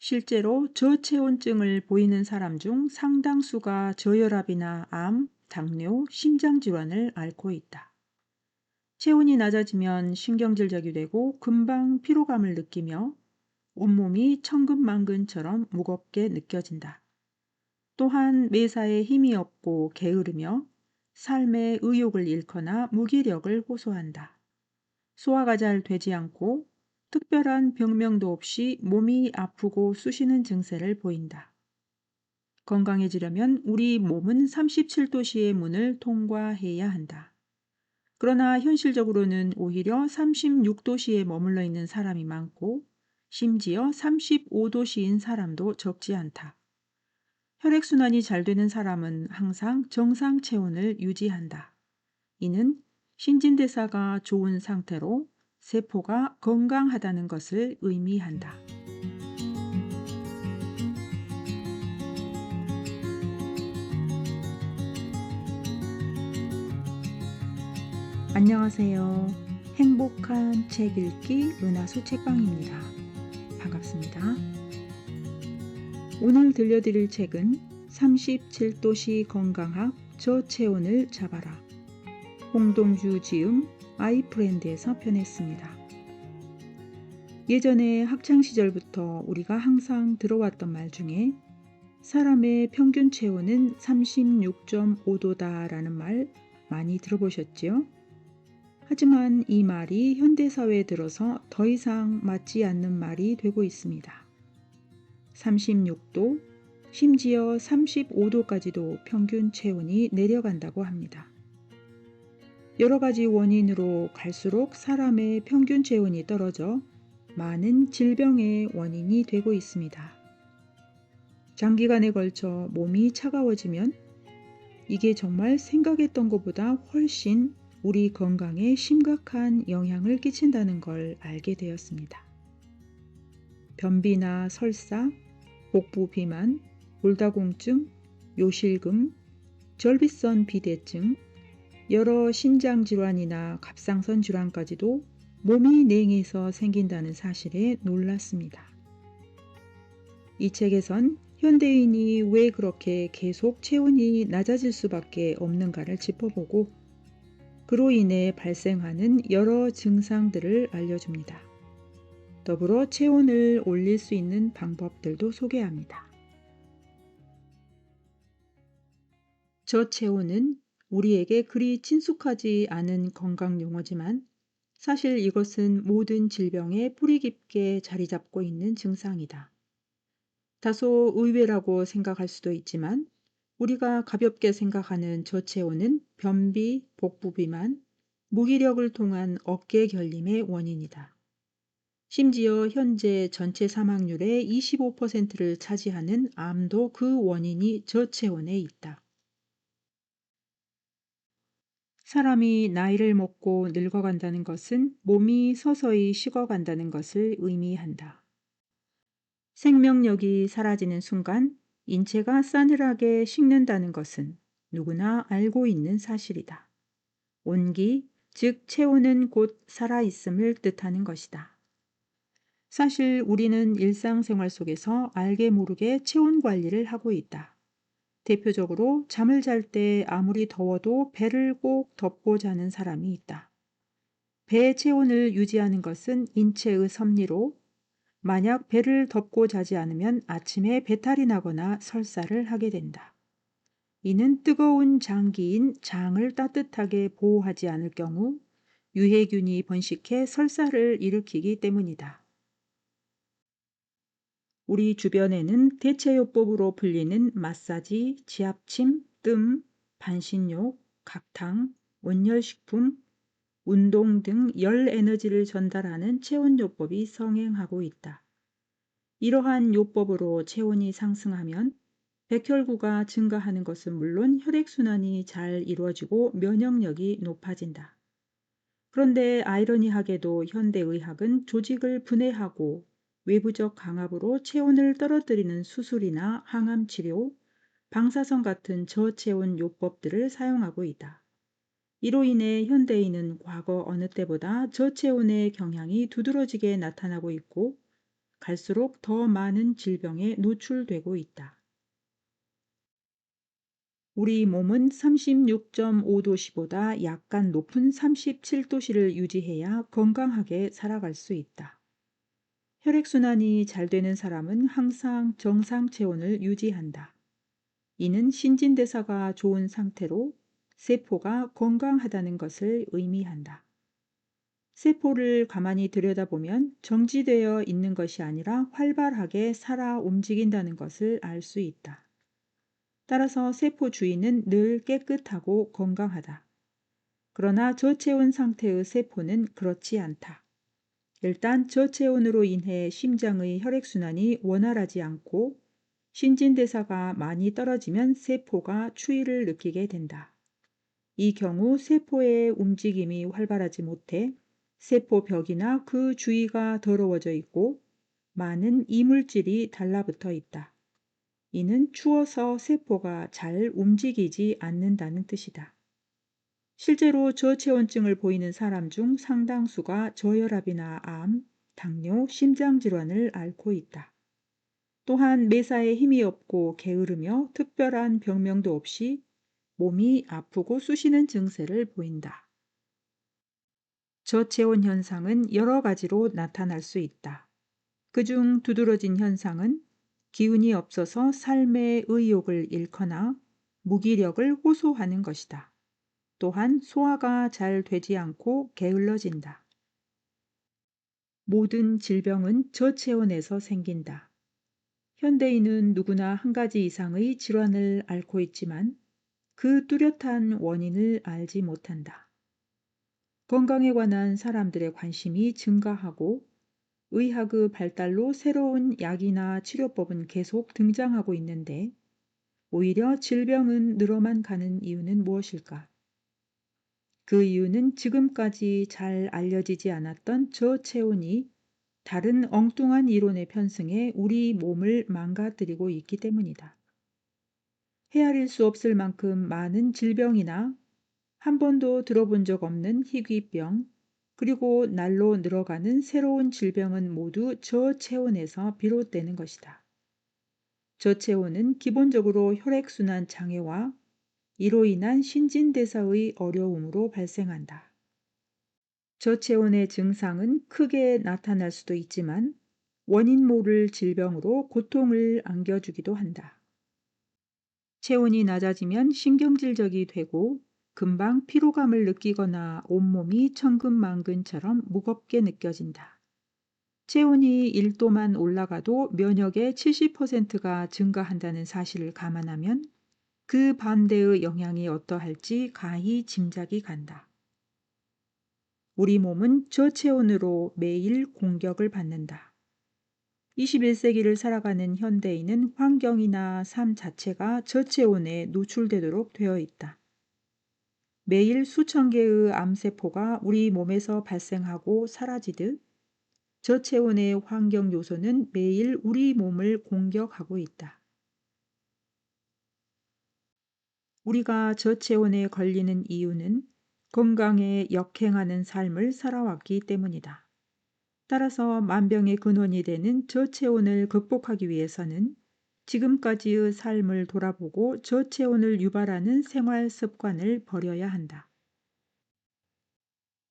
실제로 저체온증을 보이는 사람 중 상당수가 저혈압이나 암, 당뇨, 심장질환을 앓고 있다. 체온이 낮아지면 신경질적이 되고 금방 피로감을 느끼며 온몸이 천근만근처럼 무겁게 느껴진다. 또한 매사에 힘이 없고 게으르며 삶의 의욕을 잃거나 무기력을 호소한다. 소화가 잘 되지 않고 특별한 병명도 없이 몸이 아프고 쑤시는 증세를 보인다. 건강해지려면 우리 몸은 37도씨의 문을 통과해야 한다. 그러나 현실적으로는 오히려 36도씨에 머물러 있는 사람이 많고 심지어 35도씨인 사람도 적지 않다. 혈액순환이 잘 되는 사람은 항상 정상 체온을 유지한다. 이는 신진대사가 좋은 상태로 세포가 건강하다는 것을 의미한다. 안녕하세요. 행복한 책 읽기 은하수 책방입니다. 반갑습니다. 오늘 들려드릴 책은 37도씨 건강학 저체온을 잡아라. 홍동주 지음 아이프렌드에서 편했습니다. 예전에 학창시절부터 우리가 항상 들어왔던 말 중에 사람의 평균 체온은 36.5도다라는 말 많이 들어보셨지요? 하지만 이 말이 현대사회에 들어서 더 이상 맞지 않는 말이 되고 있습니다. 36도, 심지어 35도까지도 평균 체온이 내려간다고 합니다. 여러 가지 원인으로 갈수록 사람의 평균 체온이 떨어져 많은 질병의 원인이 되고 있습니다. 장기간에 걸쳐 몸이 차가워지면 이게 정말 생각했던 것보다 훨씬 우리 건강에 심각한 영향을 끼친다는 걸 알게 되었습니다. 변비나 설사, 복부 비만, 골다공증, 요실금, 절비선 비대증, 여러 신장 질환이나 갑상선 질환까지도 몸이 냉해서 생긴다는 사실에 놀랐습니다. 이 책에선 현대인이 왜 그렇게 계속 체온이 낮아질 수밖에 없는가를 짚어보고 그로 인해 발생하는 여러 증상들을 알려줍니다. 더불어 체온을 올릴 수 있는 방법들도 소개합니다. 저체온은 우리에게 그리 친숙하지 않은 건강 용어지만 사실 이것은 모든 질병에 뿌리 깊게 자리 잡고 있는 증상이다. 다소 의외라고 생각할 수도 있지만 우리가 가볍게 생각하는 저체온은 변비, 복부 비만, 무기력을 통한 어깨 결림의 원인이다. 심지어 현재 전체 사망률의 25%를 차지하는 암도 그 원인이 저체온에 있다. 사람이 나이를 먹고 늙어간다는 것은 몸이 서서히 식어간다는 것을 의미한다. 생명력이 사라지는 순간 인체가 싸늘하게 식는다는 것은 누구나 알고 있는 사실이다. 온기, 즉 체온은 곧 살아있음을 뜻하는 것이다. 사실 우리는 일상생활 속에서 알게 모르게 체온 관리를 하고 있다. 대표적으로 잠을 잘 때 아무리 더워도 배를 꼭 덮고 자는 사람이 있다. 배의 체온을 유지하는 것은 인체의 섭리로 만약 배를 덮고 자지 않으면 아침에 배탈이 나거나 설사를 하게 된다. 이는 뜨거운 장기인 장을 따뜻하게 보호하지 않을 경우 유해균이 번식해 설사를 일으키기 때문이다. 우리 주변에는 대체요법으로 불리는 마사지, 지압침, 뜸, 반신욕, 각탕, 온열식품, 운동 등 열 에너지를 전달하는 체온요법이 성행하고 있다. 이러한 요법으로 체온이 상승하면 백혈구가 증가하는 것은 물론 혈액순환이 잘 이루어지고 면역력이 높아진다. 그런데 아이러니하게도 현대의학은 조직을 분해하고 외부적 강압으로 체온을 떨어뜨리는 수술이나 항암치료, 방사선 같은 저체온 요법들을 사용하고 있다. 이로 인해 현대인은 과거 어느 때보다 저체온의 경향이 두드러지게 나타나고 있고 갈수록 더 많은 질병에 노출되고 있다. 우리 몸은 36.5도씨보다 약간 높은 37도씨를 유지해야 건강하게 살아갈 수 있다. 혈액순환이 잘 되는 사람은 항상 정상 체온을 유지한다. 이는 신진대사가 좋은 상태로 세포가 건강하다는 것을 의미한다. 세포를 가만히 들여다보면 정지되어 있는 것이 아니라 활발하게 살아 움직인다는 것을 알 수 있다. 따라서 세포 주위는 늘 깨끗하고 건강하다. 그러나 저체온 상태의 세포는 그렇지 않다. 일단 저체온으로 인해 심장의 혈액순환이 원활하지 않고 신진대사가 많이 떨어지면 세포가 추위를 느끼게 된다. 이 경우 세포의 움직임이 활발하지 못해 세포 벽이나 그 주위가 더러워져 있고 많은 이물질이 달라붙어 있다. 이는 추워서 세포가 잘 움직이지 않는다는 뜻이다. 실제로 저체온증을 보이는 사람 중 상당수가 저혈압이나 암, 당뇨, 심장질환을 앓고 있다. 또한 매사에 힘이 없고 게으르며 특별한 병명도 없이 몸이 아프고 쑤시는 증세를 보인다. 저체온 현상은 여러 가지로 나타날 수 있다. 그중 두드러진 현상은 기운이 없어서 삶의 의욕을 잃거나 무기력을 호소하는 것이다. 또한 소화가 잘 되지 않고 게을러진다. 모든 질병은 저체온에서 생긴다. 현대인은 누구나 한 가지 이상의 질환을 앓고 있지만 그 뚜렷한 원인을 알지 못한다. 건강에 관한 사람들의 관심이 증가하고 의학의 발달로 새로운 약이나 치료법은 계속 등장하고 있는데 오히려 질병은 늘어만 가는 이유는 무엇일까? 그 이유는 지금까지 잘 알려지지 않았던 저체온이 다른 엉뚱한 이론에 편승해 우리 몸을 망가뜨리고 있기 때문이다. 헤아릴 수 없을 만큼 많은 질병이나 한 번도 들어본 적 없는 희귀병, 그리고 날로 늘어가는 새로운 질병은 모두 저체온에서 비롯되는 것이다. 저체온은 기본적으로 혈액순환 장애와 이로 인한 신진대사의 어려움으로 발생한다. 저체온의 증상은 크게 나타날 수도 있지만 원인 모를 질병으로 고통을 안겨주기도 한다. 체온이 낮아지면 신경질적이 되고 금방 피로감을 느끼거나 온몸이 천근만근처럼 무겁게 느껴진다. 체온이 1도만 올라가도 면역의 70%가 증가한다는 사실을 감안하면 그 반대의 영향이 어떠할지 가히 짐작이 간다. 우리 몸은 저체온으로 매일 공격을 받는다. 21세기를 살아가는 현대인은 환경이나 삶 자체가 저체온에 노출되도록 되어 있다. 매일 수천 개의 암세포가 우리 몸에서 발생하고 사라지듯 저체온의 환경 요소는 매일 우리 몸을 공격하고 있다. 우리가 저체온에 걸리는 이유는 건강에 역행하는 삶을 살아왔기 때문이다. 따라서 만병의 근원이 되는 저체온을 극복하기 위해서는 지금까지의 삶을 돌아보고 저체온을 유발하는 생활 습관을 버려야 한다.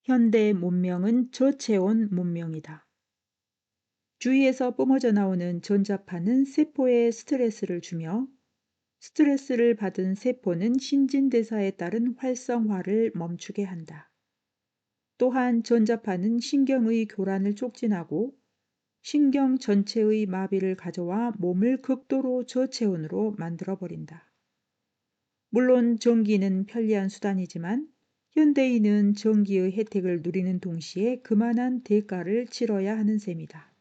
현대 문명은 저체온 문명이다. 주위에서 뿜어져 나오는 전자파는 세포에 스트레스를 주며 스트레스를 받은 세포는 신진대사에 따른 활성화를 멈추게 한다. 또한 전자파는 신경의 교란을 촉진하고 신경 전체의 마비를 가져와 몸을 극도로 저체온으로 만들어버린다. 물론 전기는 편리한 수단이지만 현대인은 전기의 혜택을 누리는 동시에 그만한 대가를 치러야 하는 셈이다.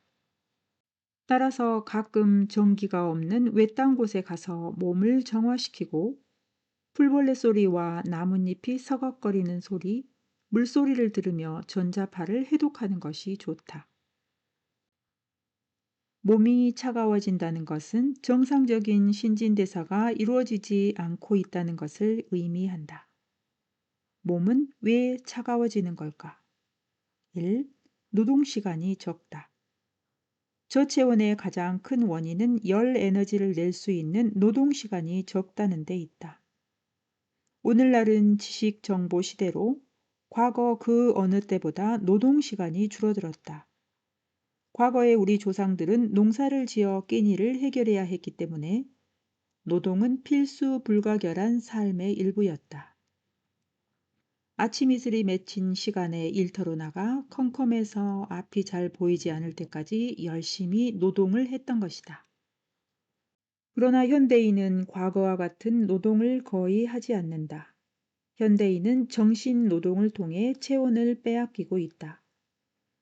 따라서 가끔 전기가 없는 외딴 곳에 가서 몸을 정화시키고 풀벌레 소리와 나뭇잎이 서걱거리는 소리, 물소리를 들으며 전자파를 해독하는 것이 좋다. 몸이 차가워진다는 것은 정상적인 신진대사가 이루어지지 않고 있다는 것을 의미한다. 몸은 왜 차가워지는 걸까? 1. 노동시간이 적다. 저체온의 가장 큰 원인은 열 에너지를 낼 수 있는 노동 시간이 적다는 데 있다. 오늘날은 지식 정보 시대로 과거 그 어느 때보다 노동 시간이 줄어들었다. 과거에 우리 조상들은 농사를 지어 끼니를 해결해야 했기 때문에 노동은 필수 불가결한 삶의 일부였다. 아침 이슬이 맺힌 시간에 일터로 나가 컴컴해서 앞이 잘 보이지 않을 때까지 열심히 노동을 했던 것이다. 그러나 현대인은 과거와 같은 노동을 거의 하지 않는다. 현대인은 정신 노동을 통해 체온을 빼앗기고 있다.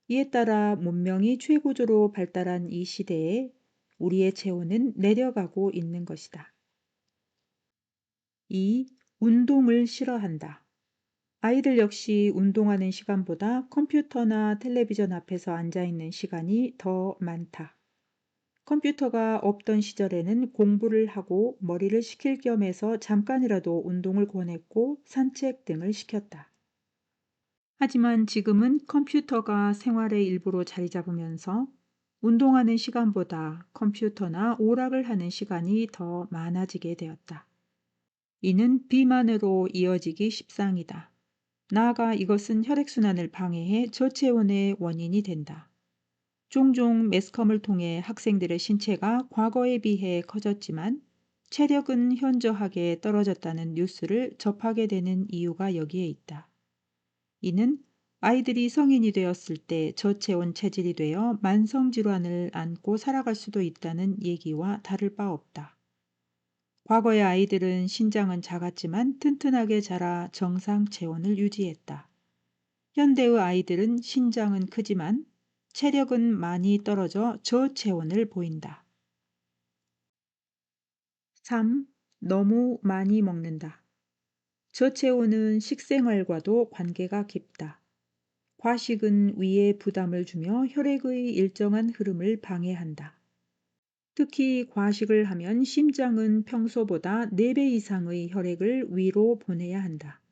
이에 따라 문명이 최고조로 발달한 이 시대에 우리의 체온은 내려가고 있는 것이다. 2. 운동을 싫어한다. 아이들 역시 운동하는 시간보다 컴퓨터나 텔레비전 앞에서 앉아 있는 시간이 더 많다. 컴퓨터가 없던 시절에는 공부를 하고 머리를 식힐 겸 해서 잠깐이라도 운동을 권했고 산책 등을 시켰다. 하지만 지금은 컴퓨터가 생활의 일부로 자리 잡으면서 운동하는 시간보다 컴퓨터나 오락을 하는 시간이 더 많아지게 되었다. 이는 비만으로 이어지기 십상이다. 나아가 이것은 혈액순환을 방해해 저체온의 원인이 된다. 종종 매스컴을 통해 학생들의 신체가 과거에 비해 커졌지만 체력은 현저하게 떨어졌다는 뉴스를 접하게 되는 이유가 여기에 있다. 이는 아이들이 성인이 되었을 때 저체온 체질이 되어 만성질환을 안고 살아갈 수도 있다는 얘기와 다를 바 없다. 과거의 아이들은 신장은 작았지만 튼튼하게 자라 정상 체온을 유지했다. 현대의 아이들은 신장은 크지만 체력은 많이 떨어져 저체온을 보인다. 3. 너무 많이 먹는다. 저체온은 식생활과도 관계가 깊다. 과식은 위에 부담을 주며 혈액의 일정한 흐름을 방해한다. 특히 과식을 하면 심장은 평소보다 4배 이상의 혈액을 위로 보내야 한다.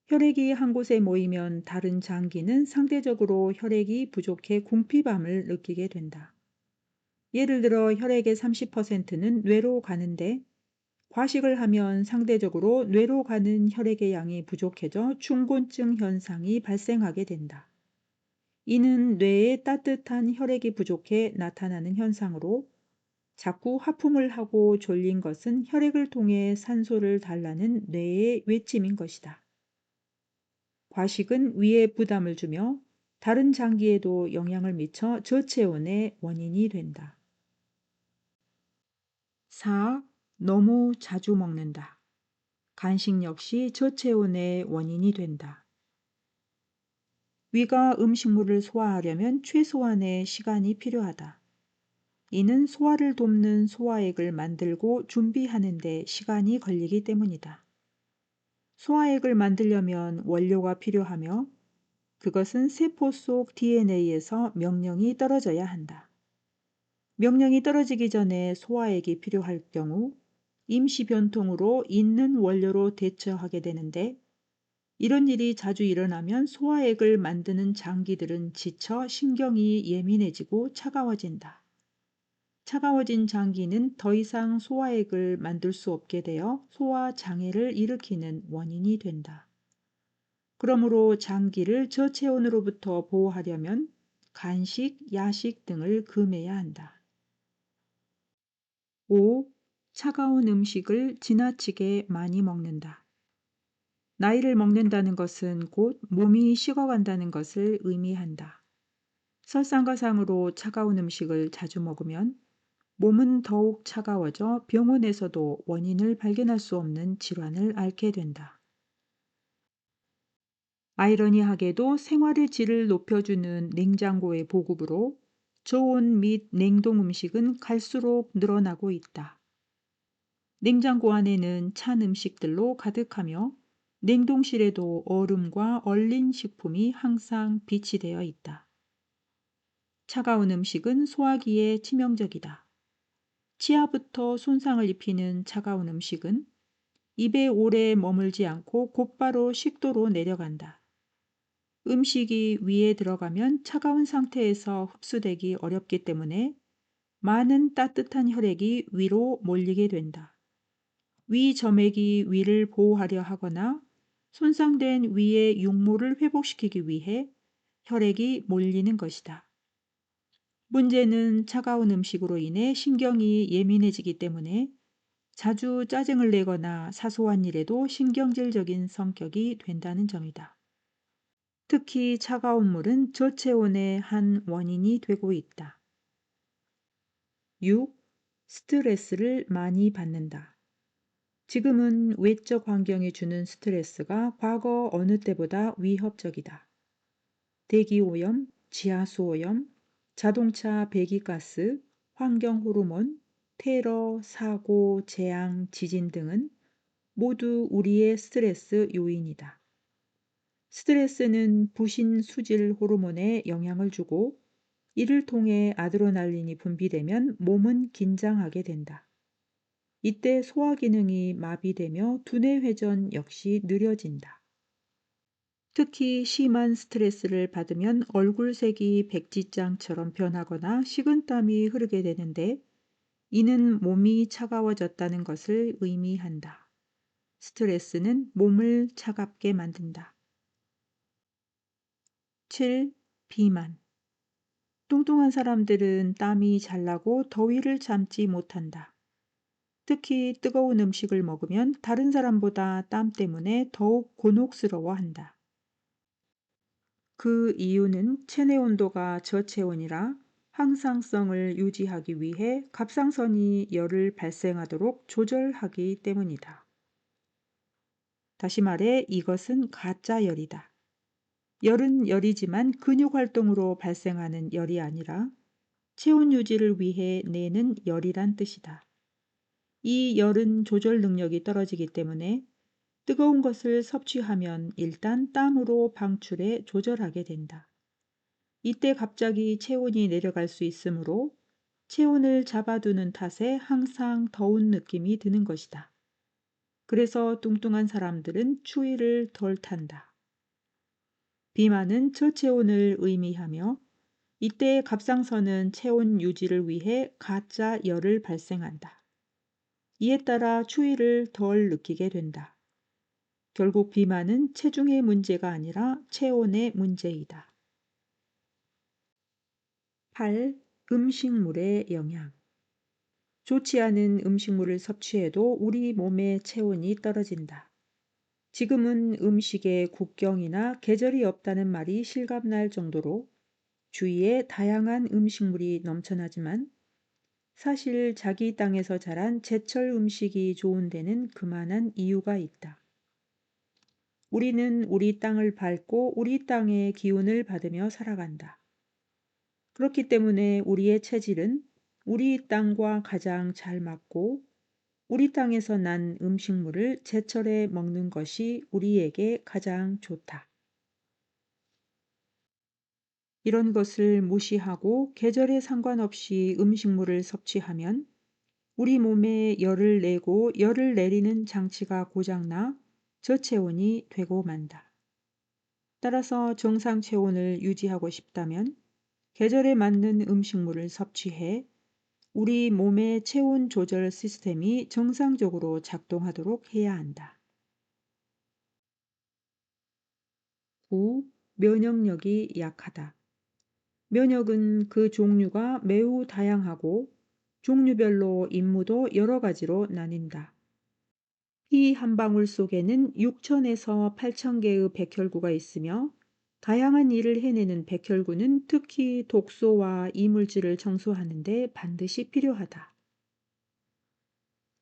혈액이 한 곳에 모이면 다른 장기는 상대적으로 혈액이 부족해 궁핍함을 느끼게 된다. 예를 들어 혈액의 30%는 뇌로 가는데 과식을 하면 상대적으로 뇌로 가는 혈액의 양이 부족해져 충곤증 현상이 발생하게 된다. 이는 뇌에 따뜻한 혈액이 부족해 나타나는 현상으로 자꾸 하품을 하고 졸린 것은 혈액을 통해 산소를 달라는 뇌의 외침인 것이다. 과식은 위에 부담을 주며 다른 장기에도 영향을 미쳐 저체온의 원인이 된다. 4. 너무 자주 먹는다. 간식 역시 저체온의 원인이 된다. 위가 음식물을 소화하려면 최소한의 시간이 필요하다. 이는 소화를 돕는 소화액을 만들고 준비하는 데 시간이 걸리기 때문이다. 소화액을 만들려면 원료가 필요하며 그것은 세포 속 DNA에서 명령이 떨어져야 한다. 명령이 떨어지기 전에 소화액이 필요할 경우 임시 변통으로 있는 원료로 대처하게 되는데 이런 일이 자주 일어나면 소화액을 만드는 장기들은 지쳐 신경이 예민해지고 차가워진다. 차가워진 장기는 더 이상 소화액을 만들 수 없게 되어 소화 장애를 일으키는 원인이 된다. 그러므로 장기를 저체온으로부터 보호하려면 간식, 야식 등을 금해야 한다. 5. 차가운 음식을 지나치게 많이 먹는다. 나이를 먹는다는 것은 곧 몸이 식어간다는 것을 의미한다. 설상가상으로 차가운 음식을 자주 먹으면 몸은 더욱 차가워져 병원에서도 원인을 발견할 수 없는 질환을 앓게 된다. 아이러니하게도 생활의 질을 높여주는 냉장고의 보급으로 저온 및 냉동 음식은 갈수록 늘어나고 있다. 냉장고 안에는 찬 음식들로 가득하며 냉동실에도 얼음과 얼린 식품이 항상 비치되어 있다. 차가운 음식은 소화기에 치명적이다. 치아부터 손상을 입히는 차가운 음식은 입에 오래 머물지 않고 곧바로 식도로 내려간다. 음식이 위에 들어가면 차가운 상태에서 흡수되기 어렵기 때문에 많은 따뜻한 혈액이 위로 몰리게 된다. 위 점액이 위를 보호하려 하거나 손상된 위의 육모를 회복시키기 위해 혈액이 몰리는 것이다. 문제는 차가운 음식으로 인해 신경이 예민해지기 때문에 자주 짜증을 내거나 사소한 일에도 신경질적인 성격이 된다는 점이다. 특히 차가운 물은 저체온의 한 원인이 되고 있다. 6. 스트레스를 많이 받는다. 지금은 외적 환경이 주는 스트레스가 과거 어느 때보다 위협적이다. 대기오염, 지하수오염, 자동차 배기가스, 환경호르몬, 테러, 사고, 재앙, 지진 등은 모두 우리의 스트레스 요인이다. 스트레스는 부신 수질 호르몬에 영향을 주고 이를 통해 아드레날린이 분비되면 몸은 긴장하게 된다. 이때 소화 기능이 마비되며 두뇌 회전 역시 느려진다. 특히 심한 스트레스를 받으면 얼굴색이 백지장처럼 변하거나 식은땀이 흐르게 되는데 이는 몸이 차가워졌다는 것을 의미한다. 스트레스는 몸을 차갑게 만든다. 7. 비만. 뚱뚱한 사람들은 땀이 잘 나고 더위를 참지 못한다. 특히 뜨거운 음식을 먹으면 다른 사람보다 땀 때문에 더욱 곤혹스러워한다. 그 이유는 체내 온도가 저체온이라 항상성을 유지하기 위해 갑상선이 열을 발생하도록 조절하기 때문이다. 다시 말해 이것은 가짜 열이다. 열은 열이지만 근육 활동으로 발생하는 열이 아니라 체온 유지를 위해 내는 열이란 뜻이다. 이 열은 조절 능력이 떨어지기 때문에 뜨거운 것을 섭취하면 일단 땀으로 방출해 조절하게 된다. 이때 갑자기 체온이 내려갈 수 있으므로 체온을 잡아두는 탓에 항상 더운 느낌이 드는 것이다. 그래서 뚱뚱한 사람들은 추위를 덜 탄다. 비만은 저체온을 의미하며 이때 갑상선은 체온 유지를 위해 가짜 열을 발생한다. 이에 따라 추위를 덜 느끼게 된다. 결국 비만은 체중의 문제가 아니라 체온의 문제이다. 8. 음식물의 영향. 좋지 않은 음식물을 섭취해도 우리 몸의 체온이 떨어진다. 지금은 음식에 국경이나 계절이 없다는 말이 실감날 정도로 주위에 다양한 음식물이 넘쳐나지만 사실 자기 땅에서 자란 제철 음식이 좋은 데는 그만한 이유가 있다. 우리는 우리 땅을 밟고 우리 땅의 기운을 받으며 살아간다. 그렇기 때문에 우리의 체질은 우리 땅과 가장 잘 맞고 우리 땅에서 난 음식물을 제철에 먹는 것이 우리에게 가장 좋다. 이런 것을 무시하고 계절에 상관없이 음식물을 섭취하면 우리 몸에 열을 내고 열을 내리는 장치가 고장나 저체온이 되고 만다. 따라서 정상 체온을 유지하고 싶다면 계절에 맞는 음식물을 섭취해 우리 몸의 체온 조절 시스템이 정상적으로 작동하도록 해야 한다. 9. 면역력이 약하다. 면역은 그 종류가 매우 다양하고 종류별로 임무도 여러 가지로 나뉜다. 피 한 방울 속에는 6천에서 8천 개의 백혈구가 있으며 다양한 일을 해내는 백혈구는 특히 독소와 이물질을 청소하는 데 반드시 필요하다.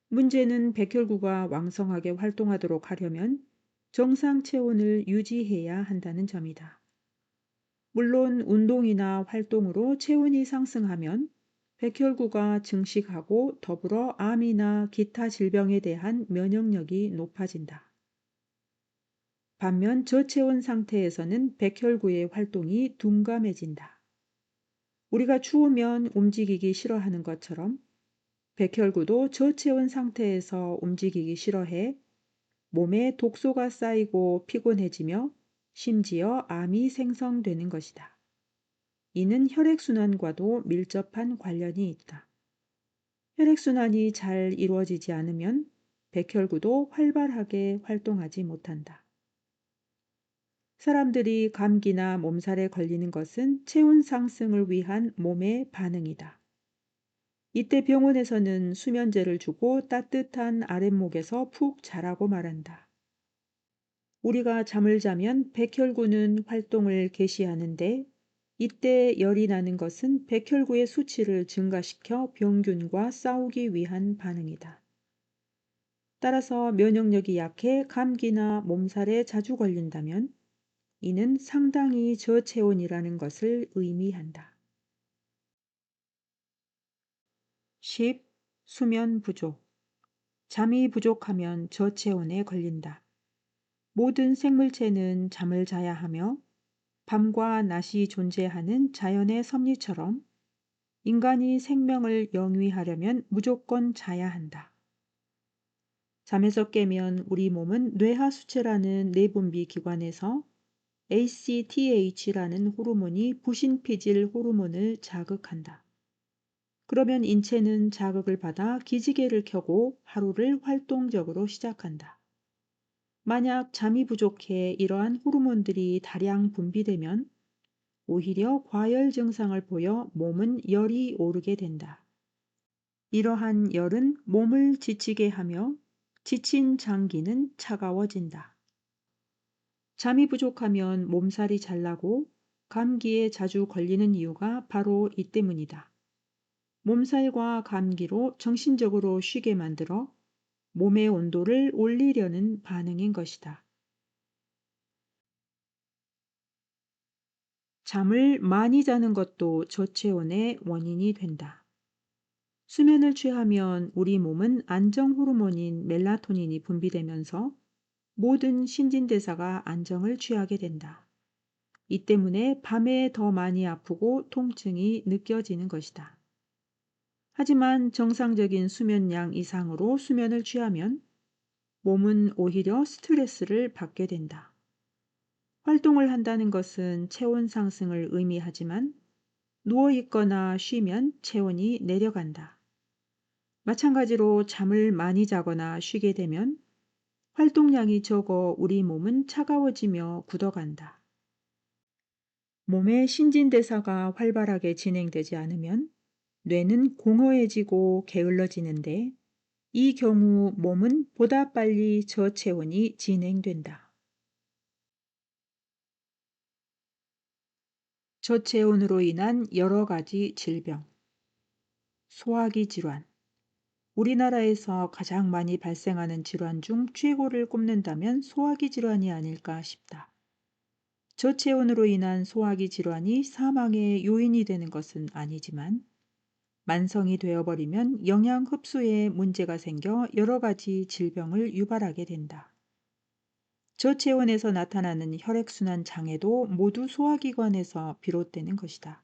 문제는 백혈구가 왕성하게 활동하도록 하려면 정상 체온을 유지해야 한다는 점이다. 물론 운동이나 활동으로 체온이 상승하면 백혈구가 증식하고 더불어 암이나 기타 질병에 대한 면역력이 높아진다. 반면 저체온 상태에서는 백혈구의 활동이 둔감해진다. 우리가 추우면 움직이기 싫어하는 것처럼 백혈구도 저체온 상태에서 움직이기 싫어해 몸에 독소가 쌓이고 피곤해지며 심지어 암이 생성되는 것이다. 이는 혈액순환과도 밀접한 관련이 있다. 혈액순환이 잘 이루어지지 않으면 백혈구도 활발하게 활동하지 못한다. 사람들이 감기나 몸살에 걸리는 것은 체온 상승을 위한 몸의 반응이다. 이때 병원에서는 수면제를 주고 따뜻한 아랫목에서 푹 자라고 말한다. 우리가 잠을 자면 백혈구는 활동을 개시하는데 이때 열이 나는 것은 백혈구의 수치를 증가시켜 병균과 싸우기 위한 반응이다. 따라서 면역력이 약해 감기나 몸살에 자주 걸린다면 이는 상당히 저체온이라는 것을 의미한다. 10. 수면 부족. 잠이 부족하면 저체온에 걸린다. 모든 생물체는 잠을 자야 하며 밤과 낮이 존재하는 자연의 섭리처럼 인간이 생명을 영위하려면 무조건 자야 한다. 잠에서 깨면 우리 몸은 뇌하수체라는 내분비 기관에서 ACTH라는 호르몬이 부신피질 호르몬을 자극한다. 그러면 인체는 자극을 받아 기지개를 켜고 하루를 활동적으로 시작한다. 만약 잠이 부족해 이러한 호르몬들이 다량 분비되면 오히려 과열 증상을 보여 몸은 열이 오르게 된다. 이러한 열은 몸을 지치게 하며 지친 장기는 차가워진다. 잠이 부족하면 몸살이 잘 나고 감기에 자주 걸리는 이유가 바로 이 때문이다. 몸살과 감기로 정신적으로 쉬게 만들어 몸의 온도를 올리려는 반응인 것이다. 잠을 많이 자는 것도 저체온의 원인이 된다. 수면을 취하면 우리 몸은 안정 호르몬인 멜라토닌이 분비되면서 모든 신진대사가 안정을 취하게 된다. 이 때문에 밤에 더 많이 아프고 통증이 느껴지는 것이다. 하지만 정상적인 수면량 이상으로 수면을 취하면 몸은 오히려 스트레스를 받게 된다. 활동을 한다는 것은 체온 상승을 의미하지만 누워 있거나 쉬면 체온이 내려간다. 마찬가지로 잠을 많이 자거나 쉬게 되면 활동량이 적어 우리 몸은 차가워지며 굳어간다. 몸의 신진대사가 활발하게 진행되지 않으면 뇌는 공허해지고 게을러지는데 이 경우 몸은 보다 빨리 저체온이 진행된다. 저체온으로 인한 여러 가지 질병. 소화기 질환. 우리나라에서 가장 많이 발생하는 질환 중 최고를 꼽는다면 소화기 질환이 아닐까 싶다. 저체온으로 인한 소화기 질환이 사망의 요인이 되는 것은 아니지만 만성이 되어버리면 영양 흡수에 문제가 생겨 여러 가지 질병을 유발하게 된다. 저체온에서 나타나는 혈액순환 장애도 모두 소화기관에서 비롯되는 것이다.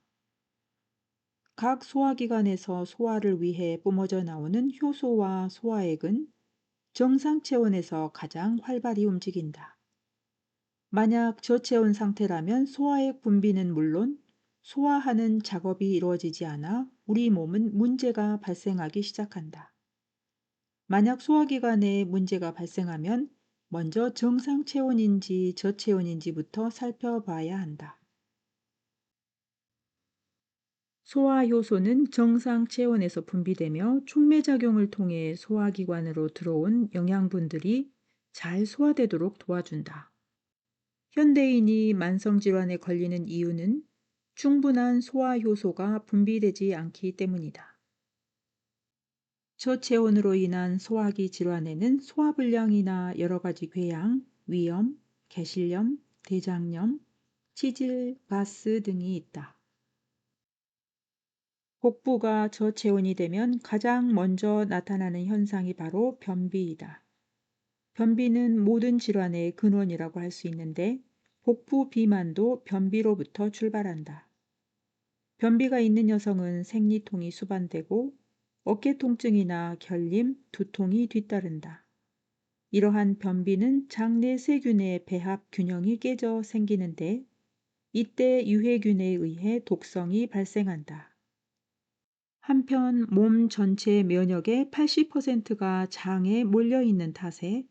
각 소화기관에서 소화를 위해 뿜어져 나오는 효소와 소화액은 정상 체온에서 가장 활발히 움직인다. 만약 저체온 상태라면 소화액 분비는 물론 소화하는 작업이 이루어지지 않아 우리 몸은 문제가 발생하기 시작한다. 만약 소화기관에 문제가 발생하면 먼저 정상 체온인지 저체온인지부터 살펴봐야 한다. 소화 효소는 정상 체온에서 분비되며 촉매작용을 통해 소화기관으로 들어온 영양분들이 잘 소화되도록 도와준다. 현대인이 만성질환에 걸리는 이유는 충분한 소화 효소가 분비되지 않기 때문이다. 저체온으로 인한 소화기 질환에는 소화불량이나 여러 가지 궤양, 위염, 개실염, 대장염, 치질, 가스 등이 있다. 복부가 저체온이 되면 가장 먼저 나타나는 현상이 바로 변비이다. 변비는 모든 질환의 근원이라고 할 수 있는데 복부 비만도 변비로부터 출발한다. 변비가 있는 여성은 생리통이 수반되고 어깨 통증이나 결림, 두통이 뒤따른다. 이러한 변비는 장내 세균의 배합 균형이 깨져 생기는데 이때 유해균에 의해 독성이 발생한다. 한편 몸 전체 면역의 80%가 장에 몰려 있는 탓에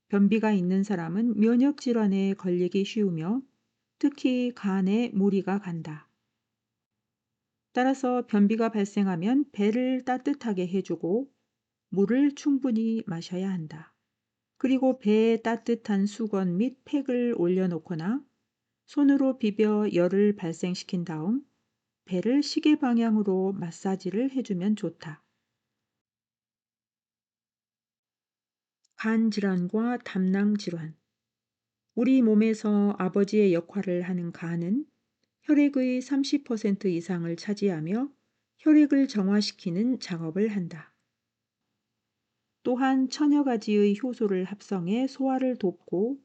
변비가 있는 사람은 면역 질환에 걸리기 쉬우며 특히 간에 무리가 간다. 따라서 변비가 발생하면 배를 따뜻하게 해주고 물을 충분히 마셔야 한다. 그리고 배에 따뜻한 수건 및 팩을 올려놓거나 손으로 비벼 열을 발생시킨 다음 배를 시계 방향으로 마사지를 해주면 좋다. 간 질환과 담낭 질환. 우리 몸에서 아버지의 역할을 하는 간은 혈액의 30% 이상을 차지하며 혈액을 정화시키는 작업을 한다. 또한 천여 가지의 효소를 합성해 소화를 돕고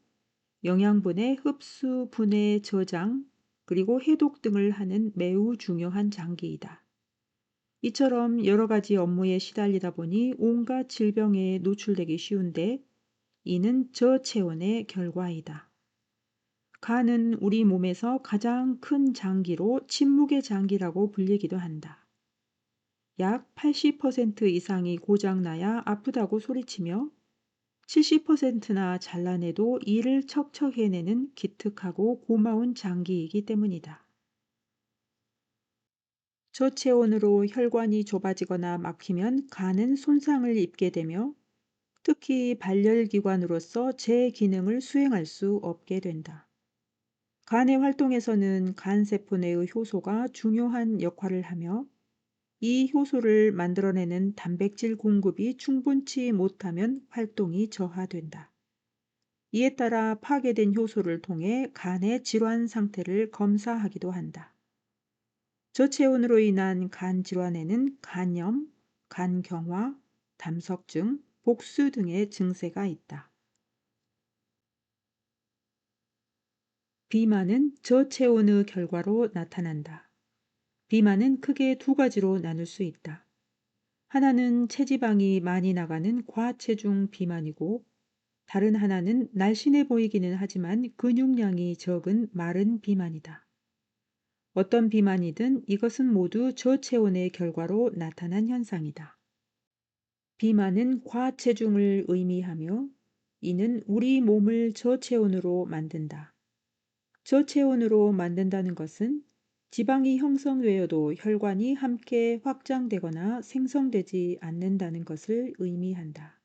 영양분의 흡수, 분해, 저장, 그리고 해독 등을 하는 매우 중요한 장기이다. 이처럼 여러 가지 업무에 시달리다 보니 온갖 질병에 노출되기 쉬운데 이는 저체온의 결과이다. 간은 우리 몸에서 가장 큰 장기로 침묵의 장기라고 불리기도 한다. 약 80% 이상이 고장나야 아프다고 소리치며 70%나 잘라내도 일을 척척 해내는 기특하고 고마운 장기이기 때문이다. 저체온으로 혈관이 좁아지거나 막히면 간은 손상을 입게 되며 특히 발열기관으로서 제 기능을 수행할 수 없게 된다. 간의 활동에서는 간세포 내의 효소가 중요한 역할을 하며 이 효소를 만들어내는 단백질 공급이 충분치 못하면 활동이 저하된다. 이에 따라 파괴된 효소를 통해 간의 질환 상태를 검사하기도 한다. 저체온으로 인한 간 질환에는 간염, 간경화, 담석증, 복수 등의 증세가 있다. 비만은 저체온의 결과로 나타난다. 비만은 크게 두 가지로 나눌 수 있다. 하나는 체지방이 많이 나가는 과체중 비만이고 다른 하나는 날씬해 보이기는 하지만 근육량이 적은 마른 비만이다. 어떤 비만이든 이것은 모두 저체온의 결과로 나타난 현상이다. 비만은 과체중을 의미하며 이는 우리 몸을 저체온으로 만든다. 저체온으로 만든다는 것은 지방이 형성되어도 혈관이 함께 확장되거나 생성되지 않는다는 것을 의미한다.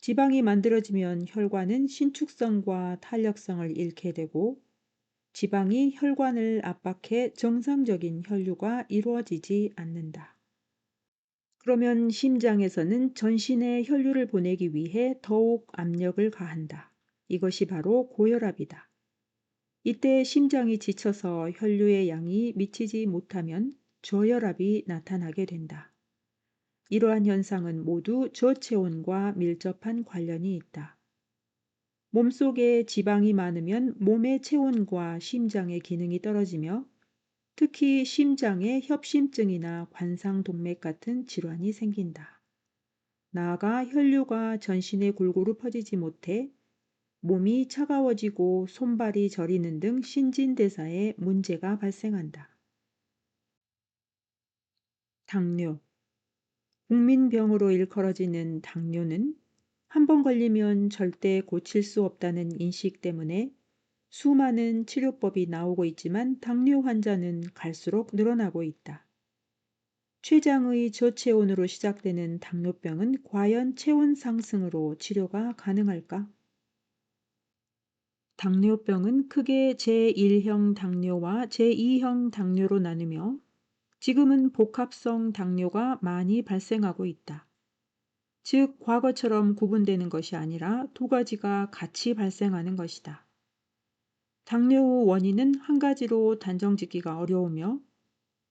지방이 만들어지면 혈관은 신축성과 탄력성을 잃게 되고 지방이 혈관을 압박해 정상적인 혈류가 이루어지지 않는다. 그러면 심장에서는 전신에 혈류를 보내기 위해 더욱 압력을 가한다. 이것이 바로 고혈압이다. 이때 심장이 지쳐서 혈류의 양이 미치지 못하면 저혈압이 나타나게 된다. 이러한 현상은 모두 저체온과 밀접한 관련이 있다. 몸속에 지방이 많으면 몸의 체온과 심장의 기능이 떨어지며 특히 심장에 협심증이나 관상동맥 같은 질환이 생긴다. 나아가 혈류가 전신에 골고루 퍼지지 못해 몸이 차가워지고 손발이 저리는 등 신진대사에 문제가 발생한다. 당뇨. 국민병으로 일컬어지는 당뇨는 한 번 걸리면 절대 고칠 수 없다는 인식 때문에 수많은 치료법이 나오고 있지만 당뇨 환자는 갈수록 늘어나고 있다. 췌장의 저체온으로 시작되는 당뇨병은 과연 체온 상승으로 치료가 가능할까? 당뇨병은 크게 제1형 당뇨와 제2형 당뇨로 나누며 지금은 복합성 당뇨가 많이 발생하고 있다. 즉, 과거처럼 구분되는 것이 아니라 두 가지가 같이 발생하는 것이다. 당뇨의 원인은 한 가지로 단정짓기가 어려우며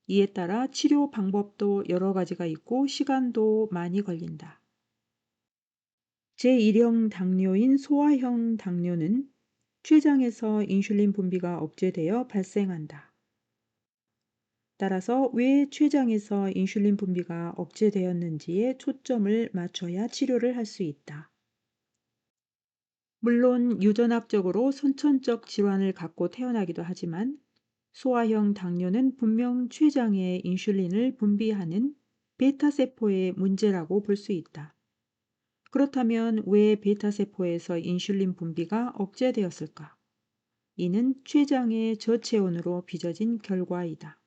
이에 따라 치료 방법도 여러 가지가 있고 시간도 많이 걸린다. 제1형 당뇨인 소아형 당뇨는 췌장에서 인슐린 분비가 억제되어 발생한다. 따라서 왜 췌장에서 인슐린 분비가 억제되었는지에 초점을 맞춰야 치료를 할 수 있다. 물론 유전학적으로 선천적 질환을 갖고 태어나기도 하지만 소아형 당뇨는 분명 췌장에 인슐린을 분비하는 베타세포의 문제라고 볼 수 있다. 그렇다면 왜 베타세포에서 인슐린 분비가 억제되었을까? 이는 췌장의 저체온으로 빚어진 결과이다.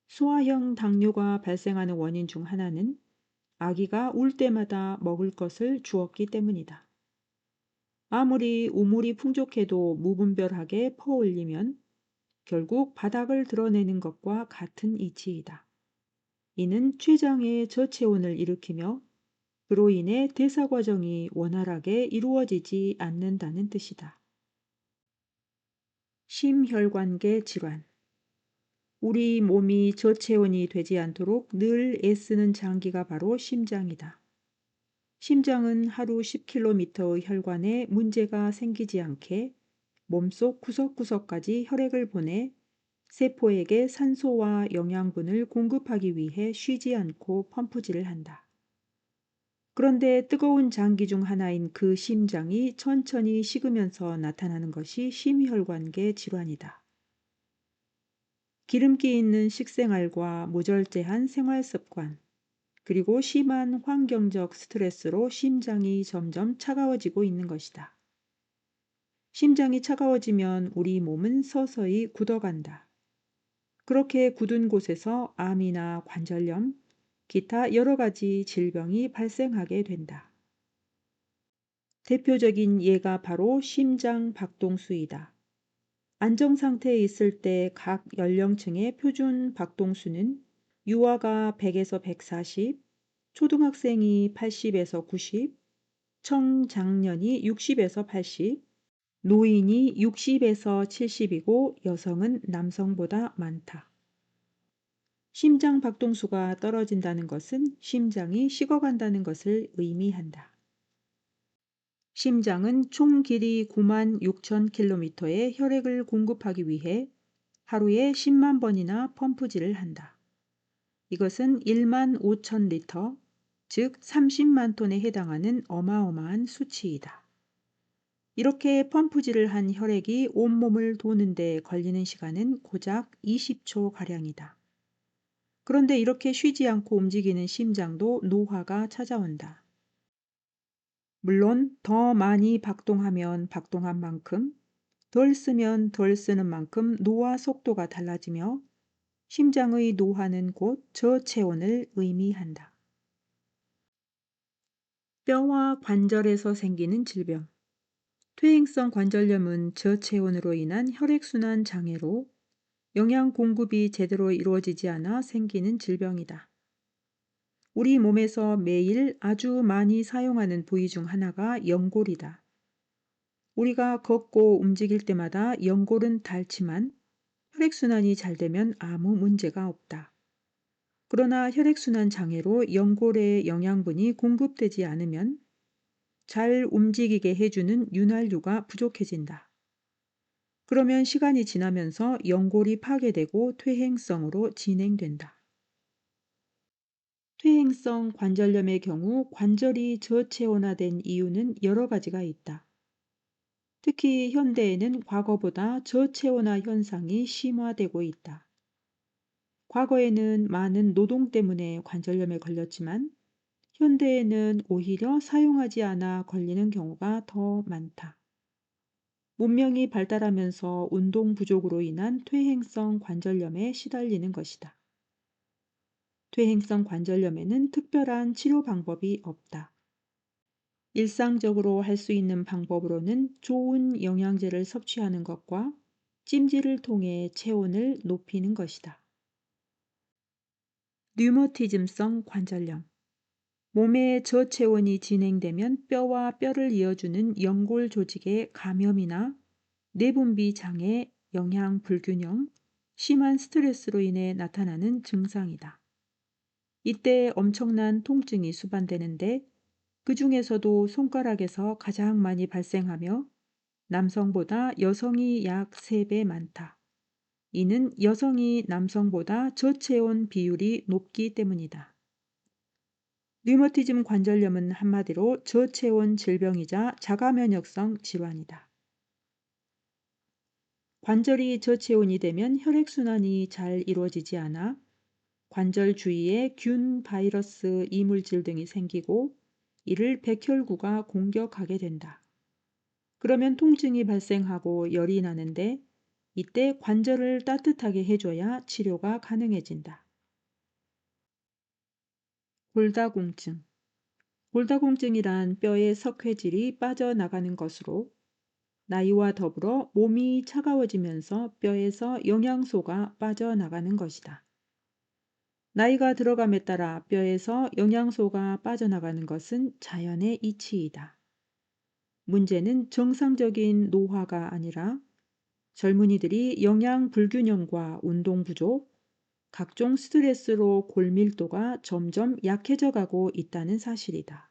소아형 당뇨가 발생하는 원인 중 하나는 아기가 울 때마다 먹을 것을 주었기 때문이다. 아무리 우물이 풍족해도 무분별하게 퍼올리면 결국 바닥을 드러내는 것과 같은 이치이다. 이는 췌장의 저체온을 일으키며 그로 인해 대사 과정이 원활하게 이루어지지 않는다는 뜻이다. 심혈관계 질환. 우리 몸이 저체온이 되지 않도록 늘 애쓰는 장기가 바로 심장이다. 심장은 하루 10km의 혈관에 문제가 생기지 않게 몸속 구석구석까지 혈액을 보내 세포에게 산소와 영양분을 공급하기 위해 쉬지 않고 펌프질을 한다. 그런데 뜨거운 장기 중 하나인 그 심장이 천천히 식으면서 나타나는 것이 심혈관계 질환이다. 기름기 있는 식생활과 무절제한 생활 습관, 그리고 심한 환경적 스트레스로 심장이 점점 차가워지고 있는 것이다. 심장이 차가워지면 우리 몸은 서서히 굳어간다. 그렇게 굳은 곳에서 암이나 관절염, 기타 여러 가지 질병이 발생하게 된다. 대표적인 예가 바로 심장 박동수이다. 안정 상태에 있을 때 각 연령층의 표준 박동수는 유아가 100에서 140, 초등학생이 80에서 90, 청장년이 60에서 80, 노인이 60에서 70이고 여성은 남성보다 많다. 심장 박동수가 떨어진다는 것은 심장이 식어간다는 것을 의미한다. 심장은 총 길이 96,000km의 혈액을 공급하기 위해 하루에 10만 번이나 펌프질을 한다. 이것은 15,000리터, 즉 30만 톤에 해당하는 어마어마한 수치이다. 이렇게 펌프질을 한 혈액이 온몸을 도는 데 걸리는 시간은 고작 20초가량이다. 그런데 이렇게 쉬지 않고 움직이는 심장도 노화가 찾아온다. 물론 더 많이 박동하면 박동한 만큼, 덜 쓰면 덜 쓰는 만큼 노화 속도가 달라지며 심장의 노화는 곧 저체온을 의미한다. 뼈와 관절에서 생기는 질병. 퇴행성 관절염은 저체온으로 인한 혈액순환 장애로 영양 공급이 제대로 이루어지지 않아 생기는 질병이다. 우리 몸에서 매일 아주 많이 사용하는 부위 중 하나가 연골이다. 우리가 걷고 움직일 때마다 연골은 닳지만 혈액순환이 잘 되면 아무 문제가 없다. 그러나 혈액순환 장애로 연골에 영양분이 공급되지 않으면 잘 움직이게 해주는 윤활유가 부족해진다. 그러면 시간이 지나면서 연골이 파괴되고 퇴행성으로 진행된다. 퇴행성 관절염의 경우 관절이 저체온화된 이유는 여러 가지가 있다. 특히 현대에는 과거보다 저체온화 현상이 심화되고 있다. 과거에는 많은 노동 때문에 관절염에 걸렸지만 현대에는 오히려 사용하지 않아 걸리는 경우가 더 많다. 문명이 발달하면서 운동 부족으로 인한 퇴행성 관절염에 시달리는 것이다. 퇴행성 관절염에는 특별한 치료 방법이 없다. 일상적으로 할 수 있는 방법으로는 좋은 영양제를 섭취하는 것과 찜질을 통해 체온을 높이는 것이다. 류머티즘성 관절염. 몸의 저체온이 진행되면 뼈와 뼈를 이어주는 연골 조직의 감염이나 내분비 장애, 영양 불균형, 심한 스트레스로 인해 나타나는 증상이다. 이때 엄청난 통증이 수반되는데 그 중에서도 손가락에서 가장 많이 발생하며 남성보다 여성이 약 3배 많다. 이는 여성이 남성보다 저체온 비율이 높기 때문이다. 류머티즘 관절염은 한마디로 저체온 질병이자 자가면역성 질환이다. 관절이 저체온이 되면 혈액순환이 잘 이루어지지 않아 관절 주위에 균, 바이러스, 이물질 등이 생기고 이를 백혈구가 공격하게 된다. 그러면 통증이 발생하고 열이 나는데 이때 관절을 따뜻하게 해줘야 치료가 가능해진다. 골다공증. 골다공증이란 뼈의 석회질이 빠져나가는 것으로 나이와 더불어 몸이 차가워지면서 뼈에서 영양소가 빠져나가는 것이다. 나이가 들어감에 따라 뼈에서 영양소가 빠져나가는 것은 자연의 이치이다. 문제는 정상적인 노화가 아니라 젊은이들이 영양 불균형과 운동 부족, 각종 스트레스로 골밀도가 점점 약해져 가고 있다는 사실이다.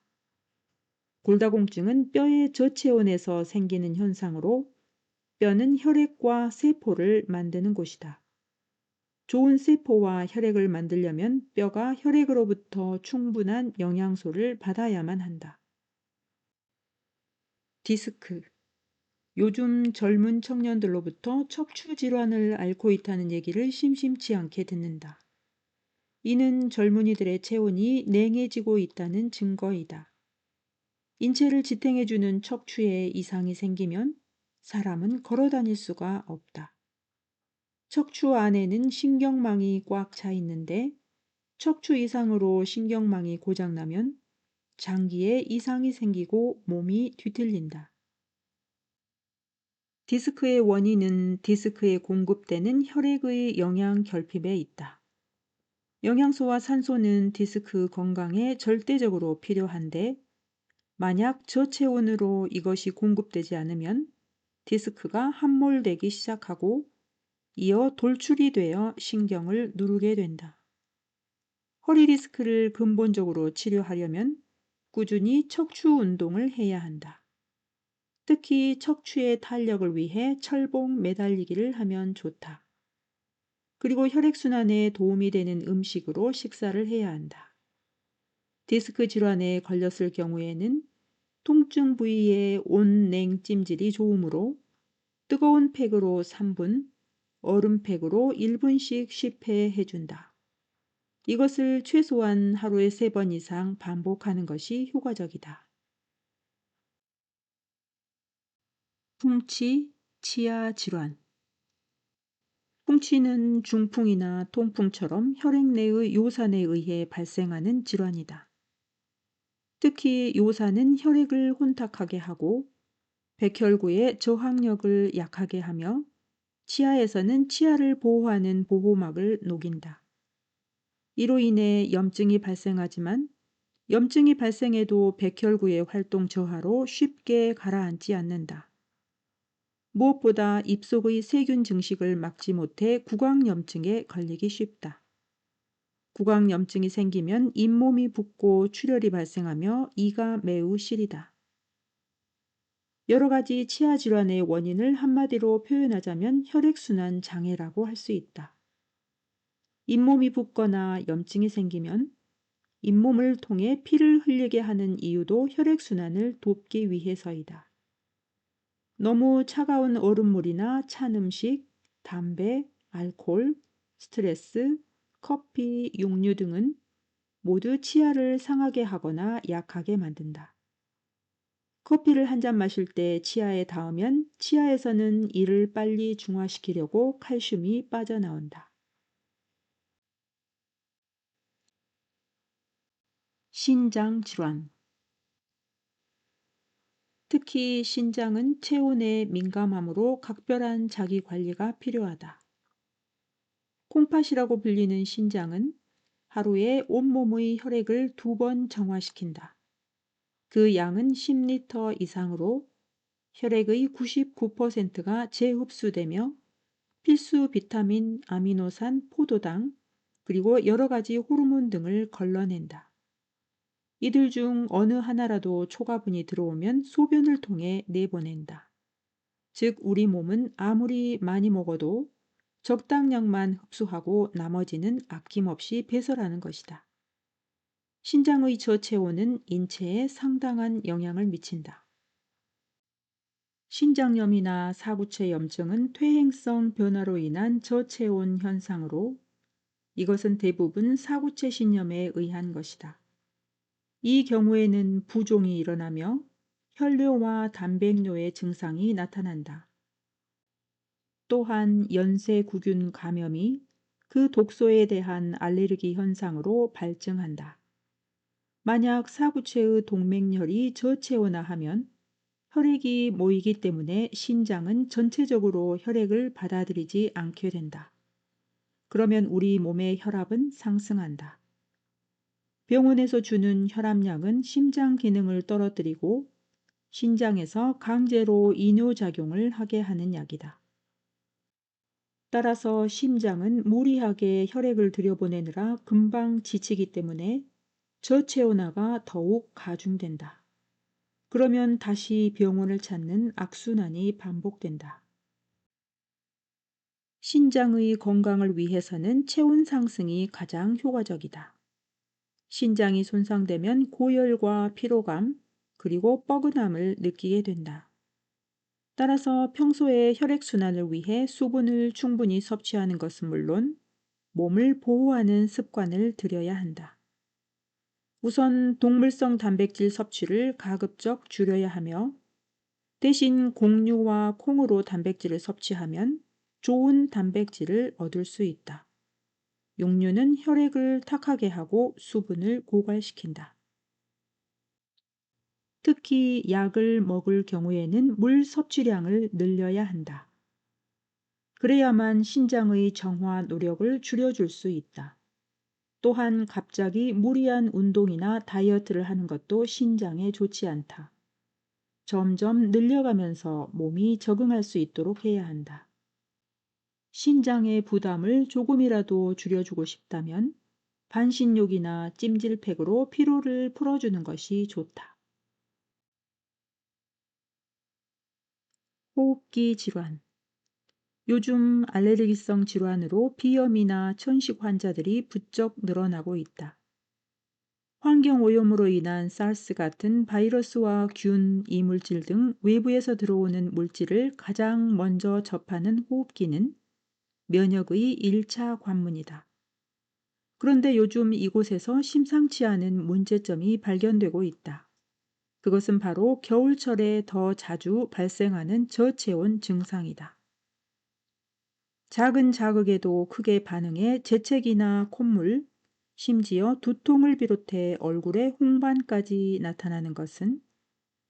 골다공증은 뼈의 저체온에서 생기는 현상으로 뼈는 혈액과 세포를 만드는 곳이다. 좋은 세포와 혈액을 만들려면 뼈가 혈액으로부터 충분한 영양소를 받아야만 한다. 디스크. 요즘 젊은 청년들로부터 척추 질환을 앓고 있다는 얘기를 심심치 않게 듣는다. 이는 젊은이들의 체온이 냉해지고 있다는 증거이다. 인체를 지탱해주는 척추에 이상이 생기면 사람은 걸어 다닐 수가 없다. 척추 안에는 신경망이 꽉 차 있는데 척추 이상으로 신경망이 고장나면 장기에 이상이 생기고 몸이 뒤틀린다. 디스크의 원인은 디스크에 공급되는 혈액의 영양 결핍에 있다. 영양소와 산소는 디스크 건강에 절대적으로 필요한데 만약 저체온으로 이것이 공급되지 않으면 디스크가 함몰되기 시작하고 이어 돌출이 되어 신경을 누르게 된다. 허리 디스크를 근본적으로 치료하려면 꾸준히 척추 운동을 해야 한다. 특히 척추의 탄력을 위해 철봉 매달리기를 하면 좋다. 그리고 혈액순환에 도움이 되는 음식으로 식사를 해야 한다. 디스크 질환에 걸렸을 경우에는 통증 부위의 온냉 찜질이 좋으므로 뜨거운 팩으로 3분, 얼음 팩으로 1분씩 쉽해 해준다. 이것을 최소한 하루에 3번 이상 반복하는 것이 효과적이다. 풍치, 치아 질환. 풍치는 중풍이나 통풍처럼 혈액 내의 요산에 의해 발생하는 질환이다. 특히 요산은 혈액을 혼탁하게 하고 백혈구의 저항력을 약하게 하며 치아에서는 치아를 보호하는 보호막을 녹인다. 이로 인해 염증이 발생하지만 염증이 발생해도 백혈구의 활동 저하로 쉽게 가라앉지 않는다. 무엇보다 입속의 세균 증식을 막지 못해 구강염증에 걸리기 쉽다. 구강염증이 생기면 잇몸이 붓고 출혈이 발생하며 이가 매우 시리다. 여러 가지 치아 질환의 원인을 한마디로 표현하자면 혈액순환 장애라고 할 수 있다. 잇몸이 붓거나 염증이 생기면 잇몸을 통해 피를 흘리게 하는 이유도 혈액순환을 돕기 위해서이다. 너무 차가운 얼음물이나 찬 음식, 담배, 알코올, 스트레스, 커피, 육류 등은 모두 치아를 상하게 하거나 약하게 만든다. 커피를 한 잔 마실 때 치아에 닿으면 치아에서는 이를 빨리 중화시키려고 칼슘이 빠져나온다. 신장 질환. 특히 신장은 체온에 민감하므로 각별한 자기 관리가 필요하다. 콩팥이라고 불리는 신장은 하루에 온몸의 혈액을 2번 정화시킨다. 그 양은 10리터 이상으로 혈액의 99%가 재흡수되며 필수 비타민, 아미노산, 포도당, 그리고 여러 가지 호르몬 등을 걸러낸다. 이들 중 어느 하나라도 초과분이 들어오면 소변을 통해 내보낸다. 즉 우리 몸은 아무리 많이 먹어도 적당량만 흡수하고 나머지는 아낌없이 배설하는 것이다. 신장의 저체온은 인체에 상당한 영향을 미친다. 신장염이나 사구체 염증은 퇴행성 변화로 인한 저체온 현상으로 이것은 대부분 사구체 신염에 의한 것이다. 이 경우에는 부종이 일어나며 혈뇨와 단백뇨의 증상이 나타난다. 또한 연쇄구균 감염이 그 독소에 대한 알레르기 현상으로 발증한다. 만약 사구체의 동맥열이 저체온화하면 혈액이 모이기 때문에 신장은 전체적으로 혈액을 받아들이지 않게 된다. 그러면 우리 몸의 혈압은 상승한다. 병원에서 주는 혈압약은 심장 기능을 떨어뜨리고 신장에서 강제로 이뇨작용을 하게 하는 약이다. 따라서 심장은 무리하게 혈액을 들여보내느라 금방 지치기 때문에 저체온화가 더욱 가중된다. 그러면 다시 병원을 찾는 악순환이 반복된다. 신장의 건강을 위해서는 체온 상승이 가장 효과적이다. 신장이 손상되면 고열과 피로감, 그리고 뻐근함을 느끼게 된다. 따라서 평소에 혈액순환을 위해 수분을 충분히 섭취하는 것은 물론 몸을 보호하는 습관을 들여야 한다. 우선 동물성 단백질 섭취를 가급적 줄여야 하며 대신 곡류와 콩으로 단백질을 섭취하면 좋은 단백질을 얻을 수 있다. 육류는 혈액을 탁하게 하고 수분을 고갈시킨다. 특히 약을 먹을 경우에는 물 섭취량을 늘려야 한다. 그래야만 신장의 정화 노력을 줄여줄 수 있다. 또한 갑자기 무리한 운동이나 다이어트를 하는 것도 신장에 좋지 않다. 점점 늘려가면서 몸이 적응할 수 있도록 해야 한다. 신장의 부담을 조금이라도 줄여주고 싶다면 반신욕이나 찜질팩으로 피로를 풀어주는 것이 좋다. 호흡기 질환. 요즘 알레르기성 질환으로 비염이나 천식 환자들이 부쩍 늘어나고 있다. 환경오염으로 인한 사르스 같은 바이러스와 균, 이물질 등 외부에서 들어오는 물질을 가장 먼저 접하는 호흡기는 면역의 1차 관문이다. 그런데 요즘 이곳에서 심상치 않은 문제점이 발견되고 있다. 그것은 바로 겨울철에 더 자주 발생하는 저체온 증상이다. 작은 자극에도 크게 반응해 재채기나 콧물, 심지어 두통을 비롯해 얼굴에 홍반까지 나타나는 것은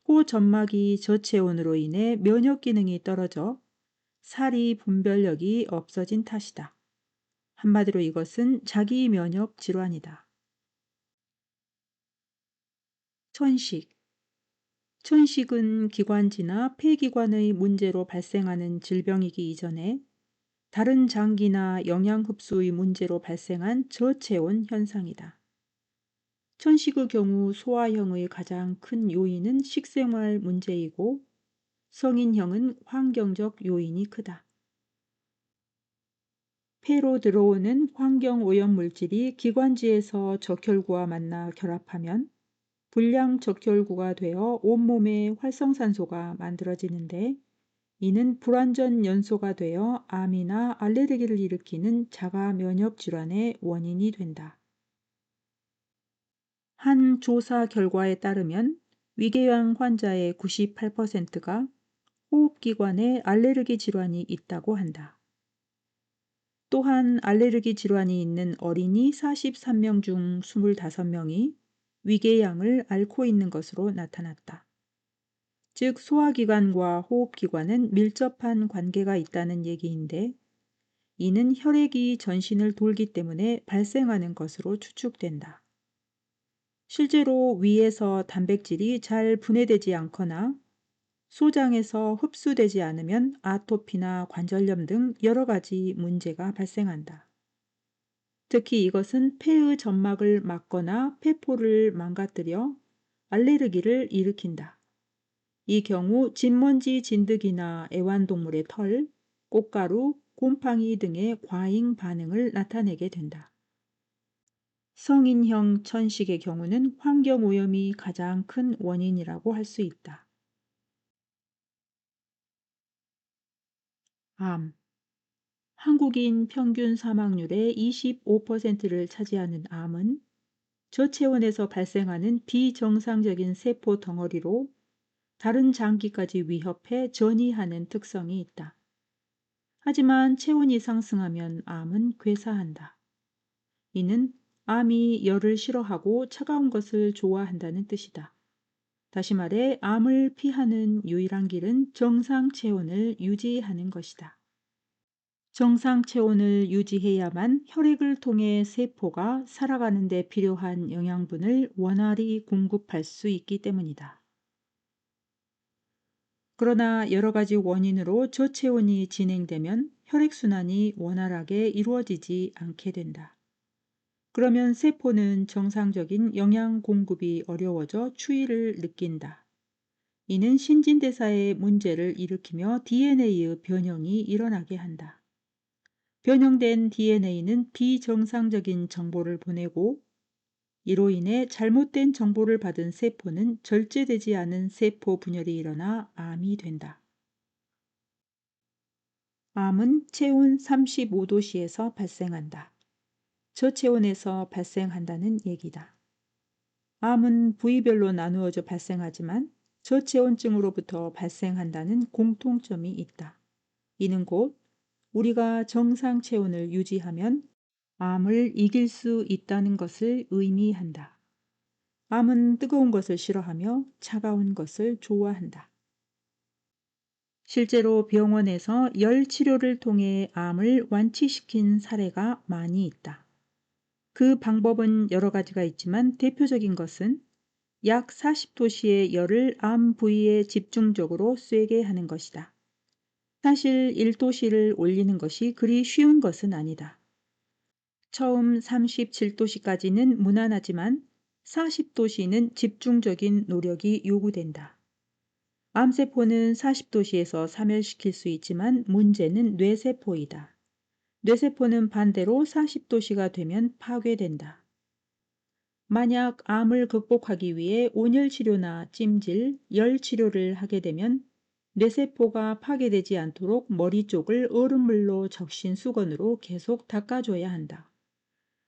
호점막이 저체온으로 인해 면역 기능이 떨어져 살이 분별력이 없어진 탓이다. 한마디로 이것은 자기 면역 질환이다. 천식. 천식은 기관지나 폐기관의 문제로 발생하는 질병이기 이전에 다른 장기나 영양 흡수의 문제로 발생한 저체온 현상이다. 천식의 경우 소아형의 가장 큰 요인은 식생활 문제이고 성인형은 환경적 요인이 크다. 폐로 들어오는 환경 오염 물질이 기관지에서 적혈구와 만나 결합하면 불량 적혈구가 되어 온몸에 활성산소가 만들어지는데 이는 불완전 연소가 되어 암이나 알레르기를 일으키는 자가 면역 질환의 원인이 된다. 한 조사 결과에 따르면 위궤양 환자의 98%가 호흡기관에 알레르기 질환이 있다고 한다. 또한 알레르기 질환이 있는 어린이 43명 중 25명이 위궤양을 앓고 있는 것으로 나타났다. 즉 소화기관과 호흡기관은 밀접한 관계가 있다는 얘기인데 이는 혈액이 전신을 돌기 때문에 발생하는 것으로 추측된다. 실제로 위에서 단백질이 잘 분해되지 않거나 소장에서 흡수되지 않으면 아토피나 관절염 등 여러 가지 문제가 발생한다. 특히 이것은 폐의 점막을 막거나 폐포를 망가뜨려 알레르기를 일으킨다. 이 경우 진먼지 진드기나 애완동물의 털, 꽃가루, 곰팡이 등의 과잉 반응을 나타내게 된다. 성인형 천식의 경우는 환경오염이 가장 큰 원인이라고 할 수 있다. 암. 한국인 평균 사망률의 25%를 차지하는 암은 저체온에서 발생하는 비정상적인 세포 덩어리로 다른 장기까지 위협해 전이하는 특성이 있다. 하지만 체온이 상승하면 암은 괴사한다. 이는 암이 열을 싫어하고 차가운 것을 좋아한다는 뜻이다. 다시 말해 암을 피하는 유일한 길은 정상 체온을 유지하는 것이다. 정상 체온을 유지해야만 혈액을 통해 세포가 살아가는 데 필요한 영양분을 원활히 공급할 수 있기 때문이다. 그러나 여러 가지 원인으로 저체온이 진행되면 혈액순환이 원활하게 이루어지지 않게 된다. 그러면 세포는 정상적인 영양 공급이 어려워져 추위를 느낀다. 이는 신진대사에 문제를 일으키며 DNA의 변형이 일어나게 한다. 변형된 DNA는 비정상적인 정보를 보내고 이로 인해 잘못된 정보를 받은 세포는 절제되지 않은 세포 분열이 일어나 암이 된다. 암은 체온 35도씨에서 발생한다. 저체온에서 발생한다는 얘기다. 암은 부위별로 나누어져 발생하지만 저체온증으로부터 발생한다는 공통점이 있다. 이는 곧 우리가 정상 체온을 유지하면 암을 이길 수 있다는 것을 의미한다. 암은 뜨거운 것을 싫어하며 차가운 것을 좋아한다. 실제로 병원에서 열 치료를 통해 암을 완치시킨 사례가 많이 있다. 그 방법은 여러 가지가 있지만 대표적인 것은 약 40도씨의 열을 암 부위에 집중적으로 쐬게 하는 것이다. 사실 1도씨를 올리는 것이 그리 쉬운 것은 아니다. 처음 37도씨까지는 무난하지만 40도씨는 집중적인 노력이 요구된다. 암세포는 40도씨에서 사멸시킬 수 있지만 문제는 뇌세포이다. 뇌세포는 반대로 40도씨가 되면 파괴된다. 만약 암을 극복하기 위해 온열 치료나 찜질, 열 치료를 하게 되면 뇌세포가 파괴되지 않도록 머리 쪽을 얼음물로 적신 수건으로 계속 닦아줘야 한다.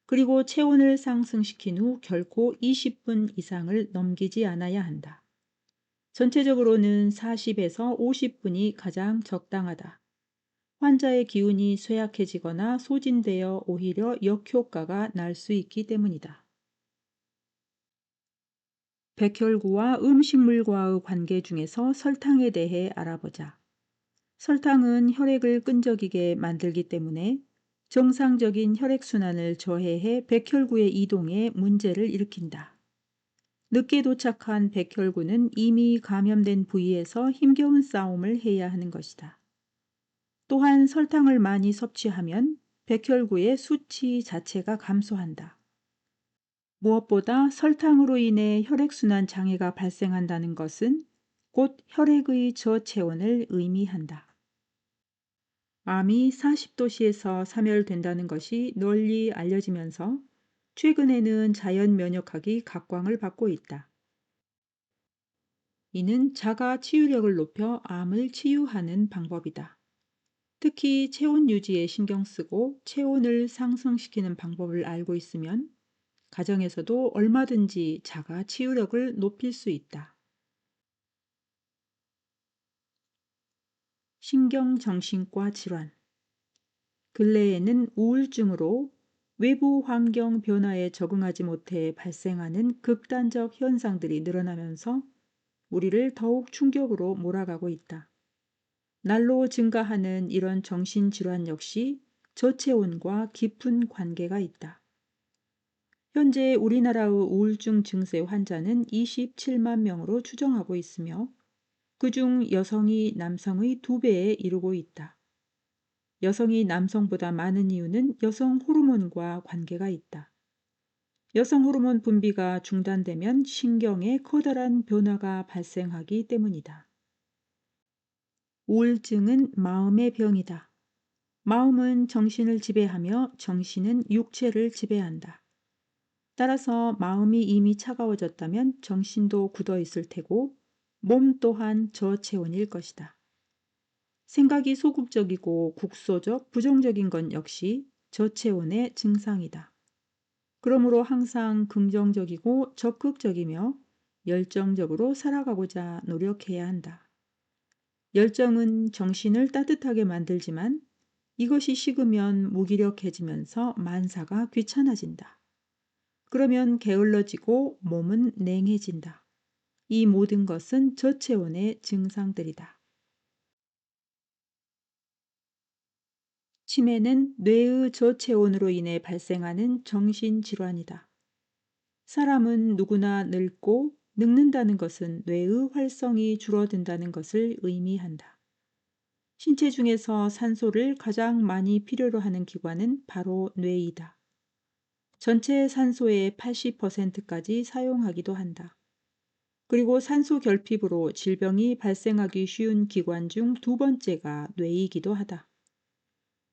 그리고 체온을 상승시킨 후 결코 20분 이상을 넘기지 않아야 한다. 전체적으로는 40에서 50분이 가장 적당하다. 환자의 기운이 쇠약해지거나 소진되어 오히려 역효과가 날 수 있기 때문이다. 백혈구와 음식물과의 관계 중에서 설탕에 대해 알아보자. 설탕은 혈액을 끈적이게 만들기 때문에 정상적인 혈액순환을 저해해 백혈구의 이동에 문제를 일으킨다. 늦게 도착한 백혈구는 이미 감염된 부위에서 힘겨운 싸움을 해야 하는 것이다. 또한 설탕을 많이 섭취하면 백혈구의 수치 자체가 감소한다. 무엇보다 설탕으로 인해 혈액순환 장애가 발생한다는 것은 곧 혈액의 저체온을 의미한다. 암이 40도씨에서 사멸된다는 것이 널리 알려지면서 최근에는 자연 면역학이 각광을 받고 있다. 이는 자가 치유력을 높여 암을 치유하는 방법이다. 특히 체온 유지에 신경 쓰고 체온을 상승시키는 방법을 알고 있으면 가정에서도 얼마든지 자가 치유력을 높일 수 있다. 신경정신과 질환. 근래에는 우울증으로 외부 환경 변화에 적응하지 못해 발생하는 극단적 현상들이 늘어나면서 우리를 더욱 충격으로 몰아가고 있다. 날로 증가하는 이런 정신질환 역시 저체온과 깊은 관계가 있다. 현재 우리나라의 우울증 증세 환자는 27만 명으로 추정하고 있으며 그중 여성이 남성의 2배에 이르고 있다. 여성이 남성보다 많은 이유는 여성 호르몬과 관계가 있다. 여성 호르몬 분비가 중단되면 신경에 커다란 변화가 발생하기 때문이다. 우울증은 마음의 병이다. 마음은 정신을 지배하며 정신은 육체를 지배한다. 따라서 마음이 이미 차가워졌다면 정신도 굳어 있을 테고 몸 또한 저체온일 것이다. 생각이 소극적이고 국소적, 부정적인 건 역시 저체온의 증상이다. 그러므로 항상 긍정적이고 적극적이며 열정적으로 살아가고자 노력해야 한다. 열정은 정신을 따뜻하게 만들지만 이것이 식으면 무기력해지면서 만사가 귀찮아진다. 그러면 게을러지고 몸은 냉해진다. 이 모든 것은 저체온의 증상들이다. 치매는 뇌의 저체온으로 인해 발생하는 정신질환이다. 사람은 누구나 늙고 늙는다는 것은 뇌의 활성이 줄어든다는 것을 의미한다. 신체 중에서 산소를 가장 많이 필요로 하는 기관은 바로 뇌이다. 전체 산소의 80%까지 사용하기도 한다. 그리고 산소 결핍으로 질병이 발생하기 쉬운 기관 중 두 번째가 뇌이기도 하다.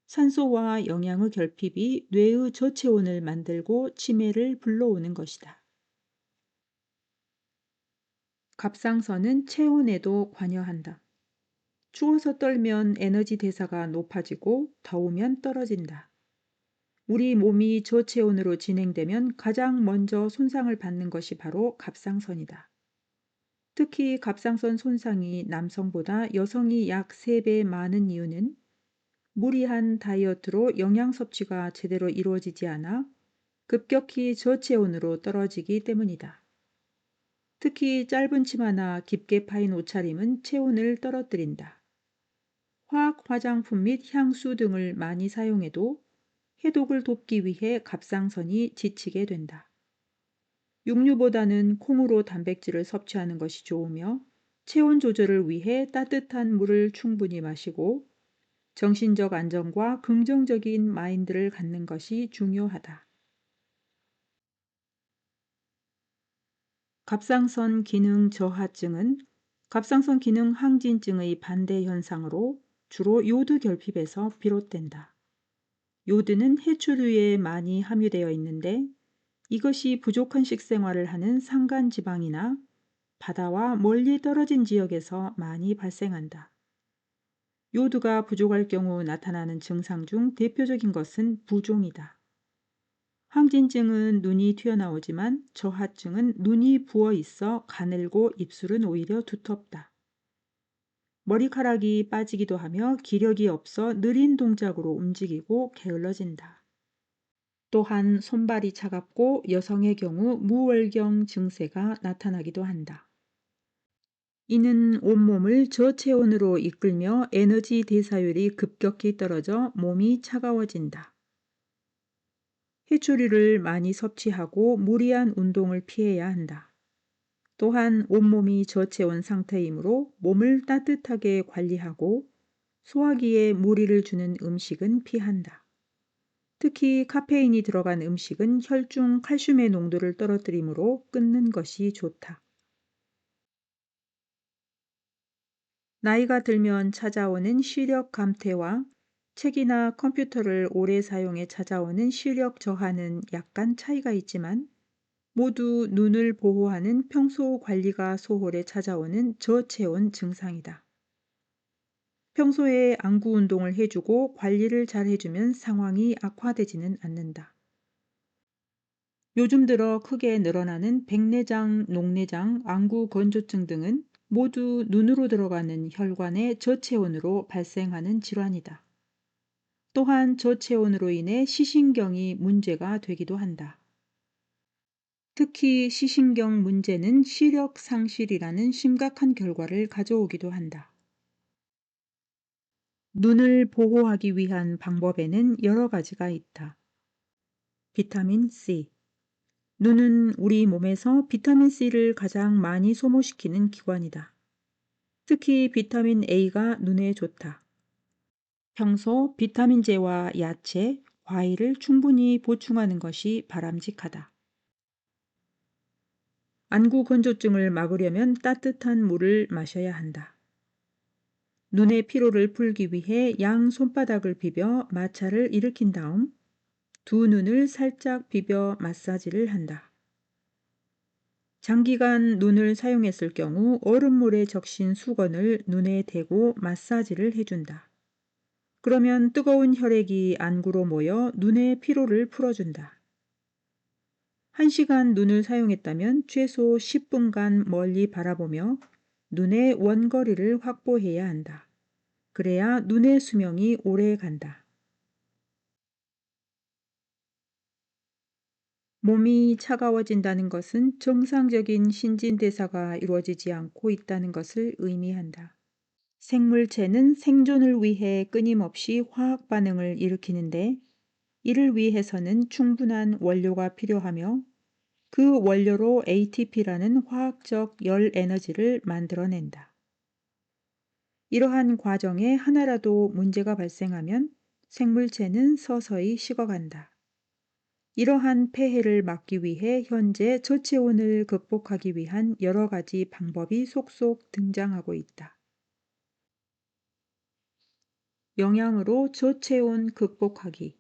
산소와 영양의 결핍이 뇌의 저체온을 만들고 치매를 불러오는 것이다. 갑상선은 체온에도 관여한다. 추워서 떨면 에너지 대사가 높아지고 더우면 떨어진다. 우리 몸이 저체온으로 진행되면 가장 먼저 손상을 받는 것이 바로 갑상선이다. 특히 갑상선 손상이 남성보다 여성이 약 3배 많은 이유는 무리한 다이어트로 영양 섭취가 제대로 이루어지지 않아 급격히 저체온으로 떨어지기 때문이다. 특히 짧은 치마나 깊게 파인 옷차림은 체온을 떨어뜨린다. 화학 화장품 및 향수 등을 많이 사용해도 해독을 돕기 위해 갑상선이 지치게 된다. 육류보다는 콩으로 단백질을 섭취하는 것이 좋으며 체온 조절을 위해 따뜻한 물을 충분히 마시고 정신적 안정과 긍정적인 마인드를 갖는 것이 중요하다. 갑상선 기능 저하증은 갑상선 기능 항진증의 반대 현상으로 주로 요드 결핍에서 비롯된다. 요드는 해초류에 많이 함유되어 있는데 이것이 부족한 식생활을 하는 산간지방이나 바다와 멀리 떨어진 지역에서 많이 발생한다. 요드가 부족할 경우 나타나는 증상 중 대표적인 것은 부종이다. 항진증은 눈이 튀어나오지만 저하증은 눈이 부어 있어 가늘고 입술은 오히려 두텁다. 머리카락이 빠지기도 하며 기력이 없어 느린 동작으로 움직이고 게을러진다. 또한 손발이 차갑고 여성의 경우 무월경 증세가 나타나기도 한다. 이는 온몸을 저체온으로 이끌며 에너지 대사율이 급격히 떨어져 몸이 차가워진다. 해초류를 많이 섭취하고 무리한 운동을 피해야 한다. 또한 온몸이 저체온 상태이므로 몸을 따뜻하게 관리하고 소화기에 무리를 주는 음식은 피한다. 특히 카페인이 들어간 음식은 혈중 칼슘의 농도를 떨어뜨리므로 끊는 것이 좋다. 나이가 들면 찾아오는 시력 감퇴와 책이나 컴퓨터를 오래 사용해 찾아오는 시력 저하는 약간 차이가 있지만 모두 눈을 보호하는 평소 관리가 소홀해 찾아오는 저체온 증상이다. 평소에 안구 운동을 해주고 관리를 잘 해주면 상황이 악화되지는 않는다. 요즘 들어 크게 늘어나는 백내장, 녹내장, 안구 건조증 등은 모두 눈으로 들어가는 혈관의 저체온으로 발생하는 질환이다. 또한 저체온으로 인해 시신경이 문제가 되기도 한다. 특히 시신경 문제는 시력 상실이라는 심각한 결과를 가져오기도 한다. 눈을 보호하기 위한 방법에는 여러 가지가 있다. 비타민 C. 눈은 우리 몸에서 비타민 C를 가장 많이 소모시키는 기관이다. 특히 비타민 A가 눈에 좋다. 평소 비타민제와 야채, 과일을 충분히 보충하는 것이 바람직하다. 안구 건조증을 막으려면 따뜻한 물을 마셔야 한다. 눈의 피로를 풀기 위해 양 손바닥을 비벼 마찰을 일으킨 다음 두 눈을 살짝 비벼 마사지를 한다. 장기간 눈을 사용했을 경우 얼음물에 적신 수건을 눈에 대고 마사지를 해준다. 그러면 뜨거운 혈액이 안구로 모여 눈의 피로를 풀어준다. 1시간 눈을 사용했다면 최소 10분간 멀리 바라보며 눈의 원거리를 확보해야 한다. 그래야 눈의 수명이 오래 간다. 몸이 차가워진다는 것은 정상적인 신진대사가 이루어지지 않고 있다는 것을 의미한다. 생물체는 생존을 위해 끊임없이 화학 반응을 일으키는데 이를 위해서는 충분한 원료가 필요하며 그 원료로 ATP라는 화학적 열 에너지를 만들어낸다. 이러한 과정에 하나라도 문제가 발생하면 생물체는 서서히 식어간다. 이러한 폐해를 막기 위해 현재 저체온을 극복하기 위한 여러 가지 방법이 속속 등장하고 있다. 영양으로 저체온 극복하기.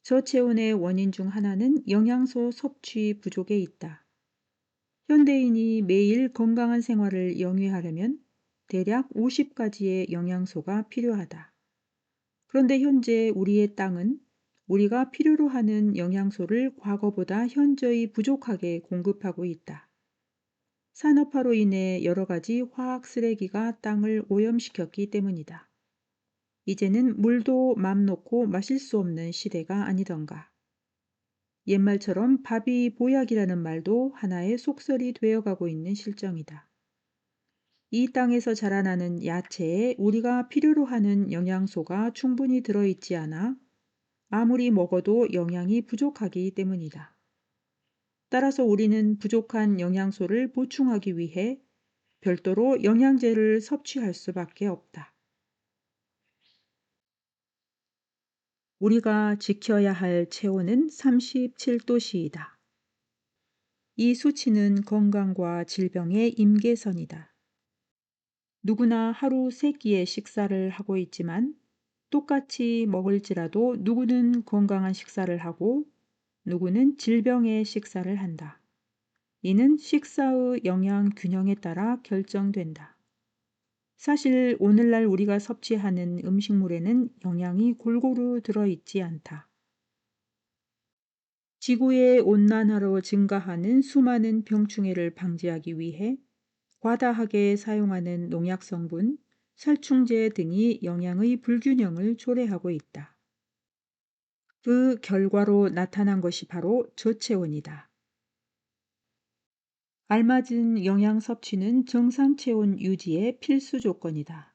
저체온의 원인 중 하나는 영양소 섭취 부족에 있다. 현대인이 매일 건강한 생활을 영위하려면 대략 50가지의 영양소가 필요하다. 그런데 현재 우리의 땅은 우리가 필요로 하는 영양소를 과거보다 현저히 부족하게 공급하고 있다. 산업화로 인해 여러 가지 화학 쓰레기가 땅을 오염시켰기 때문이다. 이제는 물도 맘 놓고 마실 수 없는 시대가 아니던가. 옛말처럼 밥이 보약이라는 말도 하나의 속설이 되어가고 있는 실정이다. 이 땅에서 자라나는 야채에 우리가 필요로 하는 영양소가 충분히 들어있지 않아 아무리 먹어도 영양이 부족하기 때문이다. 따라서 우리는 부족한 영양소를 보충하기 위해 별도로 영양제를 섭취할 수밖에 없다. 우리가 지켜야 할 체온은 37도씨이다. 이 수치는 건강과 질병의 임계선이다. 누구나 하루 3끼의 식사를 하고 있지만 똑같이 먹을지라도 누구는 건강한 식사를 하고 누구는 질병의 식사를 한다. 이는 식사의 영양 균형에 따라 결정된다. 사실 오늘날 우리가 섭취하는 음식물에는 영양이 골고루 들어있지 않다. 지구의 온난화로 증가하는 수많은 병충해를 방지하기 위해 과다하게 사용하는 농약 성분, 살충제 등이 영양의 불균형을 초래하고 있다. 그 결과로 나타난 것이 바로 저체온이다. 알맞은 영양 섭취는 정상 체온 유지의 필수 조건이다.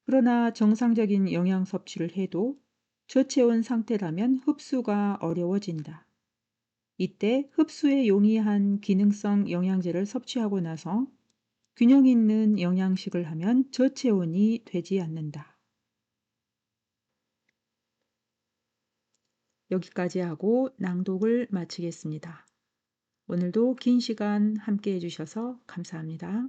그러나 정상적인 영양 섭취를 해도 저체온 상태라면 흡수가 어려워진다. 이때 흡수에 용이한 기능성 영양제를 섭취하고 나서 균형 있는 영양식을 하면 저체온이 되지 않는다. 여기까지 하고 낭독을 마치겠습니다. 오늘도 긴 시간 함께 해주셔서 감사합니다.